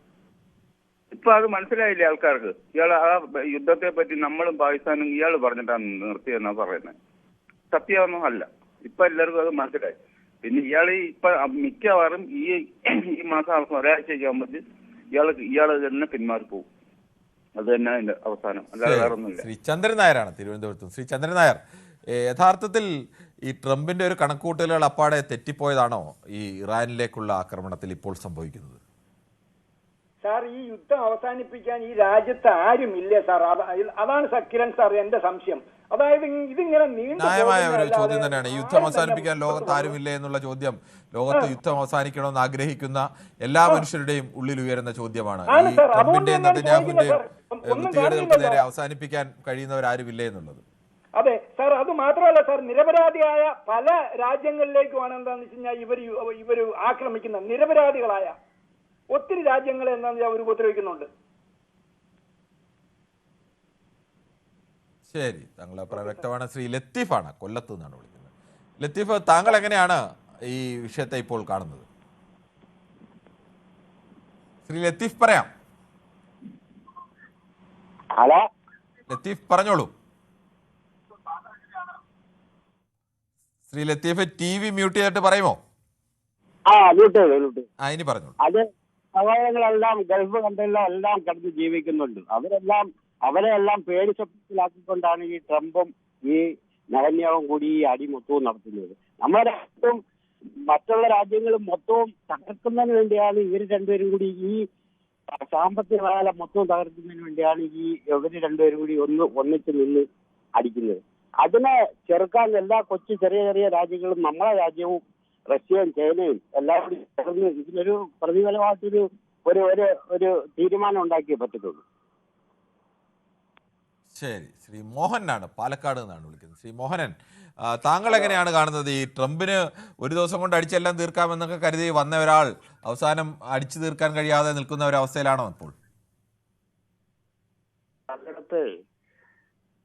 ഇപ്പൊ അത് മനസ്സിലായില്ലേ ആൾക്കാർക്ക്? ഇയാൾ ആ യുദ്ധത്തെ പറ്റി നമ്മളും പാകിസ്ഥാനും ഇയാൾ പറഞ്ഞിട്ടാണ് നിർത്തിയെന്നാ പറയുന്നത്. സത്യമൊന്നും അല്ല. ഇപ്പൊ എല്ലാവർക്കും അത് മനസ്സിലായി. പിന്നെ ഇയാൾ ഇപ്പൊ മിക്കവാറും ഈ മാസം ഒരാഴ്ചയ്ക്ക് ആകുമ്പോൾ ഇയാൾ തന്നെ പിന്മാറിപ്പോവും. അത് തന്നെ അതിന്റെ അവസാനം, അല്ലാതെ വേറെ ഒന്നുമില്ല. ശ്രീ ചന്ദ്രൻ നായരാണ് തിരുവനന്തപുരത്ത്. ശ്രീ ചന്ദ്രൻ നായർ, യഥാർത്ഥത്തിൽ ഈ ട്രംപിന്റെ ഒരു കണക്കൂട്ടലുകൾ അപ്പാടെ തെറ്റിപ്പോയതാണോ ഈ ഇറാനിലേക്കുള്ള ആക്രമണത്തിൽ ഇപ്പോൾ സംഭവിക്കുന്നത്? സാർ, ഈ യുദ്ധം അവസാനിപ്പിക്കാൻ ഈ രാജ്യത്ത് ആരും ഇല്ലേ സാർ? അതാണ് കിരൺ സാർ എന്റെ സംശയം. അതായത് ഇതിങ്ങനെ ന്യായമായ ഒരു ചോദ്യം തന്നെയാണ്. ഈ യുദ്ധം അവസാനിപ്പിക്കാൻ ലോകത്ത് ആരുമില്ലേ എന്നുള്ള ചോദ്യം ലോകത്ത് യുദ്ധം അവസാനിക്കണമെന്ന് ആഗ്രഹിക്കുന്ന എല്ലാ മനുഷ്യരുടെയും ഉള്ളിൽ ഉയരുന്ന ചോദ്യമാണ്. ഈ ട്രംപിന്റെയും നെതന്യാഹുവിന്റെയും വൃത്തികേടുകൾക്ക് നേരെ അവസാനിപ്പിക്കാൻ കഴിയുന്നവരാരുമില്ലേ എന്നുള്ളത്. അതെ സാർ, അത് മാത്രമല്ല സാർ, നിരപരാധിയായ പല രാജ്യങ്ങളിലേക്കുമാണ് എന്താന്ന് വെച്ച് കഴിഞ്ഞാൽ ഇവര് ആക്രമിക്കുന്ന നിരപരാധികളായ ഒത്തിരി രാജ്യങ്ങളെ എന്താണെന്ന് വെച്ചാൽ അവർ ഉപദ്രവിക്കുന്നുണ്ട്. ശരി, താങ്കളുടെ അഭിപ്രായം വ്യക്തമാണ്. ശ്രീ ലത്തീഫാണ്, കൊല്ലത്ത് നിന്നാണ് വിളിക്കുന്നത്. ലത്തീഫ്, താങ്കൾ എങ്ങനെയാണ് ഈ വിഷയത്തെ ഇപ്പോൾ കാണുന്നത്? ശ്രീ ലത്തീഫ്, പറയാം. ഹലോ ലത്തീഫ്, പറഞ്ഞോളൂ. ശ്രീ ലത്തീഫ്, TV മ്യൂട്ട് ചെയ്തിട്ട് പറയുമോ? ഇനി പറഞ്ഞോളൂ. അത് സഹോദരങ്ങളെല്ലാം ഗൾഫ് കൺട്രികളിലെല്ലാം കിടന്ന് ജീവിക്കുന്നുണ്ട്. അവരെല്ലാം പേടിച്ചപ്പിലാക്കിക്കൊണ്ടാണ് ഈ ട്രംപും ഈ നെതന്യാഹുവും കൂടി ഈ അടിമൊത്തവും നടത്തുന്നത്. നമ്മുടെ രാജ്യത്തും മറ്റുള്ള രാജ്യങ്ങൾ മൊത്തവും തകർക്കുന്നതിന് വേണ്ടിയാണ് ഇവർ രണ്ടുപേരും കൂടി ഈ സാമ്പത്തിക മേഖല മൊത്തവും തകർക്കുന്നതിന് വേണ്ടിയാണ് ഇവർ രണ്ടുപേരും കൂടി ഒന്നിച്ച് നിന്ന് അടിക്കുന്നത്. അതിനെ ചെറുക്കാൻ എല്ലാ കൊച്ചു ചെറിയ ചെറിയ രാജ്യങ്ങളും നമ്മളെ രാജ്യവും റഷ്യയും ചൈനയും എല്ലാം കൂടി ചേർന്ന് ഇതിനൊരു പ്രതിഫലമായിട്ടൊരു ഒരു ഒരു ഒരു തീരുമാനം ഉണ്ടാക്കിയേ പറ്റത്തുള്ളൂ. ശരി, ശ്രീ മോഹനാണ് പാലക്കാട് നിന്നാണ് വിളിക്കുന്നത്. ശ്രീ മോഹനൻ, താങ്കൾ എങ്ങനെയാണ് കാണുന്നത്? ഈ ട്രംപിന് ഒരു ദിവസം കൊണ്ട് അടിച്ചെല്ലാം തീർക്കാമെന്നൊക്കെ കരുതി വന്ന ഒരാൾ അവസാനം അടിച്ചു തീർക്കാൻ കഴിയാതെ നിൽക്കുന്ന ഒരവസ്ഥയിലാണോ ഇപ്പോൾ? പലയിടത്ത്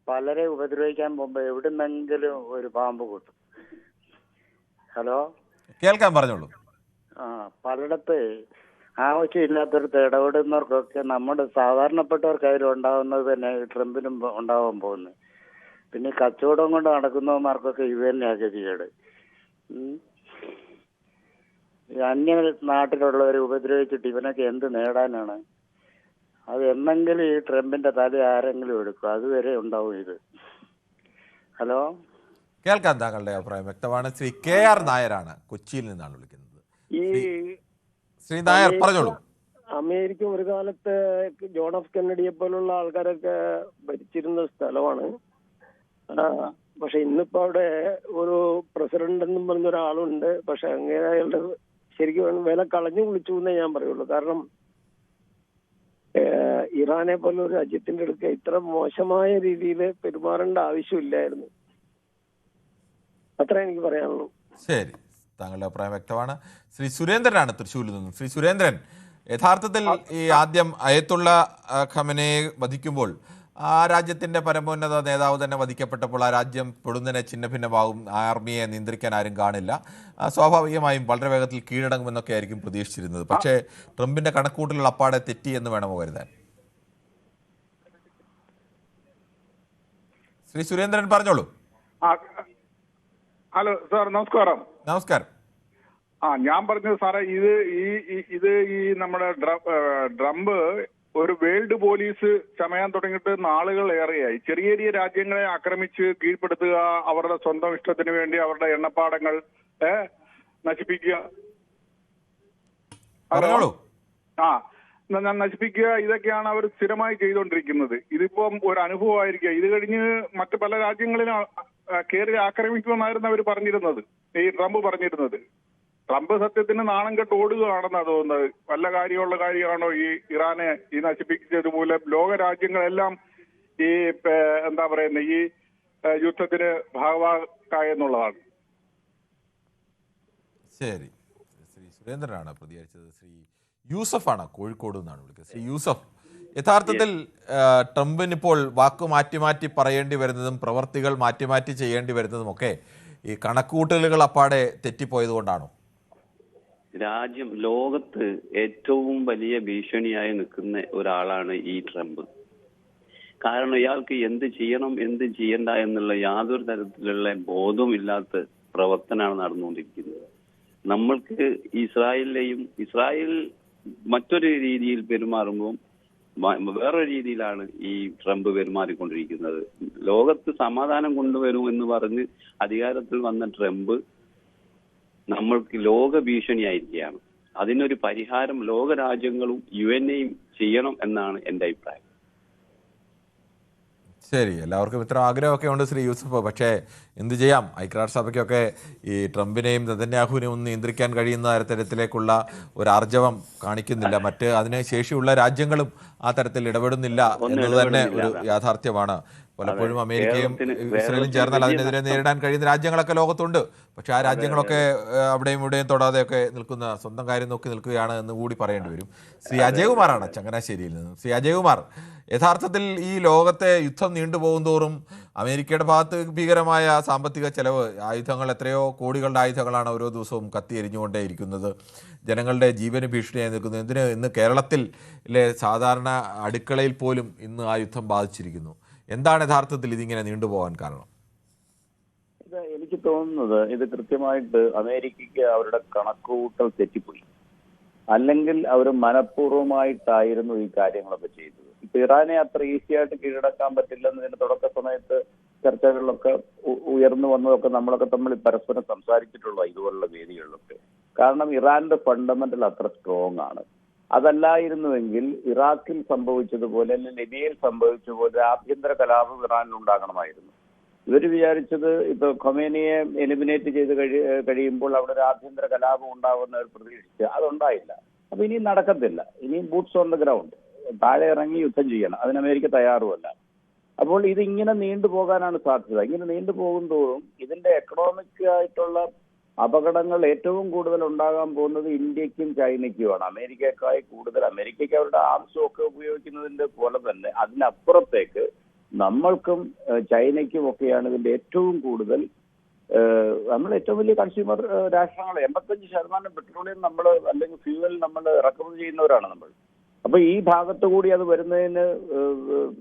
പലരെ ഉപദ്രവിക്കാൻ പോകുമ്പോ എവിടുന്നെങ്കിലും ഒരു പാമ്പ് കൂട്ടും. ഹലോ, കേൾക്കാൻ പറഞ്ഞോളൂ. പലയിടത്ത് ആവശ്യമില്ലാത്തടത്ത് ഇടപെടുന്നവർക്കൊക്കെ നമ്മുടെ സാധാരണപ്പെട്ടവർക്കായാലും ഉണ്ടാകുന്നത് തന്നെ ട്രംപിനും ഉണ്ടാവാൻ പോകുന്നത്. പിന്നെ കച്ചവടം കൊണ്ട് നടക്കുന്നവന്മാർക്കൊക്കെ ഇവ തന്നെയാണ് ഗതികേട്. അന്യ നാട്ടിലുള്ളവരെ ഉപദ്രവിച്ചിട്ട് ഇവനൊക്കെ എന്ത് നേടാനാണ്? അത് എന്നെങ്കിലും ഈ ട്രംപിന്റെ തല ആരെങ്കിലും എടുക്കും, അതുവരെ ഉണ്ടാവും ഇത്. ഹലോ, കേൾക്കാൻ താങ്കളുടെ അഭിപ്രായം വ്യക്തമാണ്. ശ്രീ കെ ആർ നായരാണ് കൊച്ചിയിൽ നിന്നാണ് വിളിക്കുന്നത്. ശ്രീ നായർ പറഞ്ഞോളൂ. അമേരിക്ക ഒരു കാലത്ത് ജോൺ എഫ് കെന്നഡിയെ പോലുള്ള ആൾക്കാരൊക്കെ ഭരിച്ചിരുന്ന സ്ഥലമാണ്. പക്ഷെ ഇന്നിപ്പോ അവിടെ ഒരു പ്രസിഡന്റ് എന്നും പറഞ്ഞ ഒരാളുണ്ട്. പക്ഷെ അങ്ങനെ അയാളുടെ ശരിക്കും വില കളഞ്ഞു കുളിച്ചു എന്നേ ഞാൻ പറയുള്ളൂ. കാരണം ഇറാനെ പോലെ ഒരു രാജ്യത്തിന്റെ അടുക്ക ഇത്ര മോശമായ രീതിയിൽ പെരുമാറേണ്ട ആവശ്യമില്ലായിരുന്നു. അത്ര എനിക്ക് പറയാനുള്ളൂ. ശരി, താങ്കളുടെ അഭിപ്രായം വ്യക്തമാണ്. ശ്രീ സുരേന്ദ്രനാണ് തൃശ്ശൂരിൽ നിന്നും. ശ്രീ സുരേന്ദ്രൻ, യഥാർത്ഥത്തിൽ ഈ ആദ്യം അയത്തുള്ള ഖമനയെ വധിക്കുമ്പോൾ ആ രാജ്യത്തിന്റെ പരമോന്നത നേതാവ് തന്നെ വധിക്കപ്പെട്ടപ്പോൾ ആ രാജ്യം പൊടുന്നതിനെ ഛിന്ന ഭിന്നമാകും, ആർമിയെ നിയന്ത്രിക്കാൻ ആരും കാണില്ല, സ്വാഭാവികമായും വളരെ വേഗത്തിൽ കീഴടങ്ങുമെന്നൊക്കെ ആയിരിക്കും പ്രതീക്ഷിച്ചിരുന്നത്. പക്ഷേ ട്രംപിന്റെ കണക്കൂട്ടലുകൾ അപ്പാടെ തെറ്റി എന്ന് വേണമോ കരുതാൻ? ശ്രീ സുരേന്ദ്രൻ പറഞ്ഞോളൂ. ഹലോ സാർ, നമസ്കാരം. നമസ്കാരം. ഞാൻ പറഞ്ഞത് സാറേ, ഇത് ഈ നമ്മുടെ ട്രംപ് ഒരു വേൾഡ് പോലീസ് ചമയാൻ തുടങ്ങിയിട്ട് നാളുകൾ ഏറെയായി. ചെറിയ ചെറിയ രാജ്യങ്ങളെ ആക്രമിച്ച് കീഴ്പ്പെടുത്തുക, അവരുടെ സ്വന്തം ഇഷ്ടത്തിന് വേണ്ടി അവരുടെ എണ്ണപ്പാടങ്ങൾ നശിപ്പിക്കുക, നശിപ്പിക്കുക, ഇതൊക്കെയാണ് അവർ സ്ഥിരമായി ചെയ്തുകൊണ്ടിരിക്കുന്നത്. ഇതിപ്പം ഒരു അനുഭവമായിരിക്കുക. ഇത് കഴിഞ്ഞ് മറ്റു പല രാജ്യങ്ങളിലും കയറി ആക്രമിക്കുമെന്നായിരുന്നു അവർ പറഞ്ഞിരുന്നത്, ഈ ട്രംപ് പറഞ്ഞിരുന്നത്. ട്രംപ് സത്യത്തിന് നാണം കെട്ട് ഓടുകയാണെന്നാണ് തോന്നുന്നത്. വല്ല കാര്യമുള്ള കാര്യമാണോ ഈ ഇറാനെ ഈ നശിപ്പിച്ചത് മൂലം ലോക രാജ്യങ്ങളെല്ലാം ഈ എന്താ പറയുന്നത് ഈ യുദ്ധത്തിന് ഭാഗമാക്കായെന്നുള്ളതാണ്. ശരി, ശ്രീ സുരേന്ദ്രനാണ് പ്രതികരിച്ചത്. ശ്രീ യൂസഫാണ് കോഴിക്കോട് നിന്നാണ് വിളിക്കുന്നത്. ശ്രീ യൂസഫ്, യഥാർത്ഥത്തിൽ ട്രംപിന് ഇപ്പോൾ വാക്ക് മാറ്റി മാറ്റി പറയേണ്ടി വരുന്നതും പ്രവർത്തികൾ മാറ്റി മാറ്റി ചെയ്യേണ്ടി വരുന്നതുമൊക്കെ ഈ കണക്കുകൂട്ടലുകൾ അപ്പാടെ തെറ്റിപ്പോയത് കൊണ്ടാണോ? ലോകത്ത് ഏറ്റവും വലിയ ഭീഷണിയായി നിൽക്കുന്ന ഒരാളാണ് ഈ ട്രംപ്. കാരണം ഇയാൾക്ക് എന്ത് ചെയ്യണം എന്ത് ചെയ്യണ്ട എന്നുള്ള യാതൊരു തരത്തിലുള്ള ബോധവുമില്ലാത്ത പ്രവർത്തനമാണ് നടന്നുകൊണ്ടിരിക്കുന്നത്. നമ്മൾക്ക് ഇസ്രായേൽ മറ്റൊരു രീതിയിൽ പെരുമാറുമ്പോൾ വേറൊരു രീതിയിലാണ് ഈ ട്രംപ് പെരുമാറിക്കൊണ്ടിരിക്കുന്നത്. ലോകത്ത് സമാധാനം കൊണ്ടുവരും എന്ന് പറഞ്ഞ് അധികാരത്തിൽ വന്ന ട്രംപ് നമ്മൾക്ക് ലോക ഭീഷണിയായിരിക്കുകയാണ്. അതിനൊരു പരിഹാരം ലോകരാജ്യങ്ങളും UN-യും ചെയ്യണം എന്നാണ് എൻ്റെ അഭിപ്രായം. ശരി, എല്ലാവർക്കും ഇത്ര ആഗ്രഹമൊക്കെ ഉണ്ട് ശ്രീ യൂസഫ്. പക്ഷേ എന്ത് ചെയ്യാം, ഐക്യരാഷ്ട്രസഭയ്ക്കൊക്കെ ഈ ട്രംപിനെയും നെതന്യാഹുവിനെയും ഒന്ന് നിയന്ത്രിക്കാൻ കഴിയുന്ന തരത്തിലേക്കുള്ള ഒരു ആർജവം കാണിക്കുന്നില്ല. മറ്റ് അതിന് ശേഷിയുള്ള രാജ്യങ്ങളും ആ തരത്തിൽ ഇടപെടുന്നില്ല എന്നത് തന്നെ ഒരു യാഥാർത്ഥ്യമാണ്. പലപ്പോഴും അമേരിക്കയും ഇസ്രയേലും ചേർന്നാൽ അതിനെതിരെ നേരിടാൻ കഴിയുന്ന രാജ്യങ്ങളൊക്കെ ലോകത്തുണ്ട്. പക്ഷെ ആ രാജ്യങ്ങളൊക്കെ അവിടെയും ഇവിടെയും തൊടാതെയൊക്കെ നിൽക്കുന്ന, സ്വന്തം കാര്യം നോക്കി നിൽക്കുകയാണ് എന്ന് കൂടി പറയേണ്ടി വരും. ശ്രീ അജയകുമാറാണ് ചങ്ങനാശ്ശേരിയിൽ നിന്ന്. ശ്രീ അജയകുമാർ, യഥാർത്ഥത്തിൽ ഈ ലോകത്തെ യുദ്ധം നീണ്ടുപോകും തോറും അമേരിക്കയുടെ ഭാഗത്ത് ഭീകരമായ സാമ്പത്തിക ചെലവ്, ആയുധങ്ങൾ, എത്രയോ കോടികളുടെ ആയുധങ്ങളാണ് ഓരോ ദിവസവും കത്തിയെരിഞ്ഞുകൊണ്ടേയിരിക്കുന്നത്, ജനങ്ങളുടെ ജീവന് ഭീഷണിയായി നിൽക്കുന്നത്. ഇന്ന് കേരളത്തിലെ സാധാരണ അടുക്കളയിൽ പോലും ഇന്ന് ആ യുദ്ധം ബാധിച്ചിരിക്കുന്നു. എന്താണ് യഥാർത്ഥത്തിൽ ഇതിങ്ങനെ നീണ്ടുപോകാൻ കാരണം? എനിക്ക് തോന്നുന്നത് ഇത് കൃത്യമായിട്ട് അമേരിക്കയ്ക്ക് അവരുടെ കണക്കുകൂട്ടൽ തെറ്റിപ്പോയി, അല്ലെങ്കിൽ അവർ മനഃപൂർവ്വമായിട്ടായിരുന്നു ഈ കാര്യങ്ങളൊക്കെ ചെയ്തത്. ഇപ്പൊ ഇറാനെ അത്ര ഈസി ആയിട്ട് കീഴടക്കാൻ പറ്റില്ലെന്നതിന്റെ തുടക്ക സമയത്ത് ചർച്ചകളിലൊക്കെ ഉയർന്നു വന്നതൊക്കെ നമ്മളൊക്കെ തമ്മിൽ പരസ്പരം സംസാരിച്ചിട്ടുള്ള ഇതുപോലുള്ള വേദികളിലൊക്കെ. കാരണം ഇറാന്റെ ഫണ്ടമെന്റൽ അത്ര സ്ട്രോങ് ആണ്. അതല്ലായിരുന്നുവെങ്കിൽ ഇറാഖിൽ സംഭവിച്ചതുപോലെ അല്ലെങ്കിൽ ലിബിയയിൽ സംഭവിച്ച പോലെ ആഭ്യന്തര കലാപം ഇറാനിൽ ഉണ്ടാകണമായിരുന്നു. ഇവർ വിചാരിച്ചത് ഇപ്പൊ ഖൊമേനിയെ എലിമിനേറ്റ് ചെയ്ത് കഴിയുമ്പോൾ അവിടെ ഒരു ആഭ്യന്തര കലാപം ഉണ്ടാവുന്ന ഒരു പ്രതീക്ഷിച്ച് അതുണ്ടായില്ല. അപ്പൊ ഇനി നടക്കത്തില്ല. ഇനി ബൂട്ട്സ് ഓൺ ദ ഗ്രൗണ്ട്, താഴെ ഇറങ്ങി യുദ്ധം ചെയ്യണം. അതിന് അമേരിക്ക തയ്യാറുമല്ല. അപ്പോൾ ഇത് ഇങ്ങനെ നീണ്ടുപോകാനാണ് സാധ്യത. ഇങ്ങനെ നീണ്ടുപോകും തോറും ഇതിന്റെ എക്കണോമിക് ആയിട്ടുള്ള അപകടങ്ങൾ ഏറ്റവും കൂടുതൽ ഉണ്ടാകാൻ പോകുന്നത് ഇന്ത്യക്കും ചൈനയ്ക്കുമാണ്. അമേരിക്കക്കായി കൂടുതൽ. അമേരിക്കയ്ക്ക് അവരുടെ ആംസമൊക്കെ ഉപയോഗിക്കുന്നതിന്റെ പോലെ തന്നെ അതിനപ്പുറത്തേക്ക് നമ്മൾക്കും ചൈനയ്ക്കും ഒക്കെയാണ് ഇതിന്റെ ഏറ്റവും കൂടുതൽ. നമ്മൾ ഏറ്റവും വലിയ കൺസ്യൂമർ രാഷ്ട്രങ്ങൾ. 85% പെട്രോളിയം നമ്മൾ അല്ലെങ്കിൽ ഫ്യൂവൽ നമ്മൾ ഇറക്കുമതി ചെയ്യുന്നവരാണ് നമ്മൾ. അപ്പൊ ഈ ഭാഗത്തു കൂടി അത് വരുന്നതിന്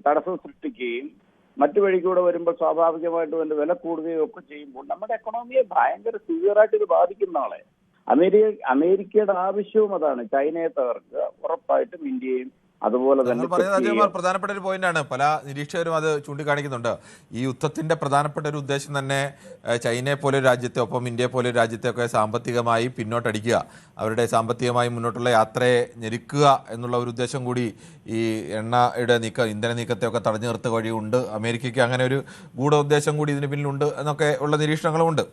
തടസ്സം സൃഷ്ടിക്കുകയും മറ്റു വഴിക്കൂടെ വരുമ്പോൾ സ്വാഭാവികമായിട്ടും അതിന്റെ വില കൂടുകയും ഒക്കെ ചെയ്യുമ്പോൾ നമ്മുടെ എക്കണോമിയെ ഭയങ്കര സിവിയറായിട്ട് ഇത് ബാധിക്കുന്ന ആളെ. അമേരിക്കയുടെ ആവശ്യവും അതാണ്, ചൈനയെ തകർക്കുക. ഉറപ്പായിട്ടും ഇന്ത്യയും അതുപോലെ തന്നെ പ്രധാനപ്പെട്ട ഒരു പോയിന്റാണ്. പല നിരീക്ഷകരും അത് ചൂണ്ടിക്കാണിക്കുന്നുണ്ട്. ഈ യുദ്ധത്തിന്റെ പ്രധാനപ്പെട്ട ഒരു ഉദ്ദേശം തന്നെ ചൈനയെ പോലെ ഒരു രാജ്യത്തെ, ഒപ്പം ഇന്ത്യയെ പോലെ ഒരു രാജ്യത്തെയൊക്കെ സാമ്പത്തികമായി പിന്നോട്ടടിക്കുക, അവരുടെ സാമ്പത്തികമായി മുന്നോട്ടുള്ള യാത്രയെ ഞെരുക്കുക എന്നുള്ള ഒരു ഉദ്ദേശം കൂടി ഈ എണ്ണയുടെ ഇന്ധന നീക്കത്തെയൊക്കെ തടഞ്ഞു നിർത്തുക വഴിയുണ്ട്. അമേരിക്കയ്ക്ക് അങ്ങനെ ഒരു ഗൂഢ ഉദ്ദേശം കൂടി ഇതിന് പിന്നിലുണ്ട് എന്നൊക്കെ ഉള്ള നിരീക്ഷണങ്ങളുമുണ്ട്.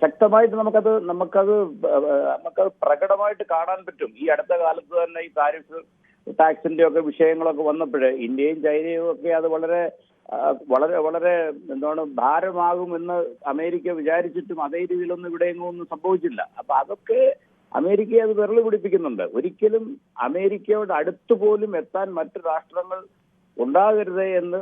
ശക്തമായിട്ട് നമുക്കത് പ്രകടമായിട്ട് കാണാൻ പറ്റും. ഈ അടുത്ത കാലത്ത് തന്നെ ഈ താരിഫ് ടാക്സിന്റെ ഒക്കെ വിഷയങ്ങളൊക്കെ വന്നപ്പോഴേ ഇന്ത്യയും ചൈനയും ഒക്കെ അത് വളരെ വളരെ വളരെ എന്താണ് ഭാരമാകുമെന്ന് അമേരിക്ക വിചാരിച്ചിട്ടും അതേ രീതിയിലൊന്നും ഇവിടെയെങ്ങും ഒന്നും സംഭവിച്ചില്ല. അപ്പൊ അതൊക്കെ അമേരിക്കയെ അത് വിരളി പിടിപ്പിക്കുന്നുണ്ട്. ഒരിക്കലും അമേരിക്കയോട് അടുത്തു പോലും എത്താൻ മറ്റു രാഷ്ട്രങ്ങൾ ഉണ്ടാകരുതേ എന്ന്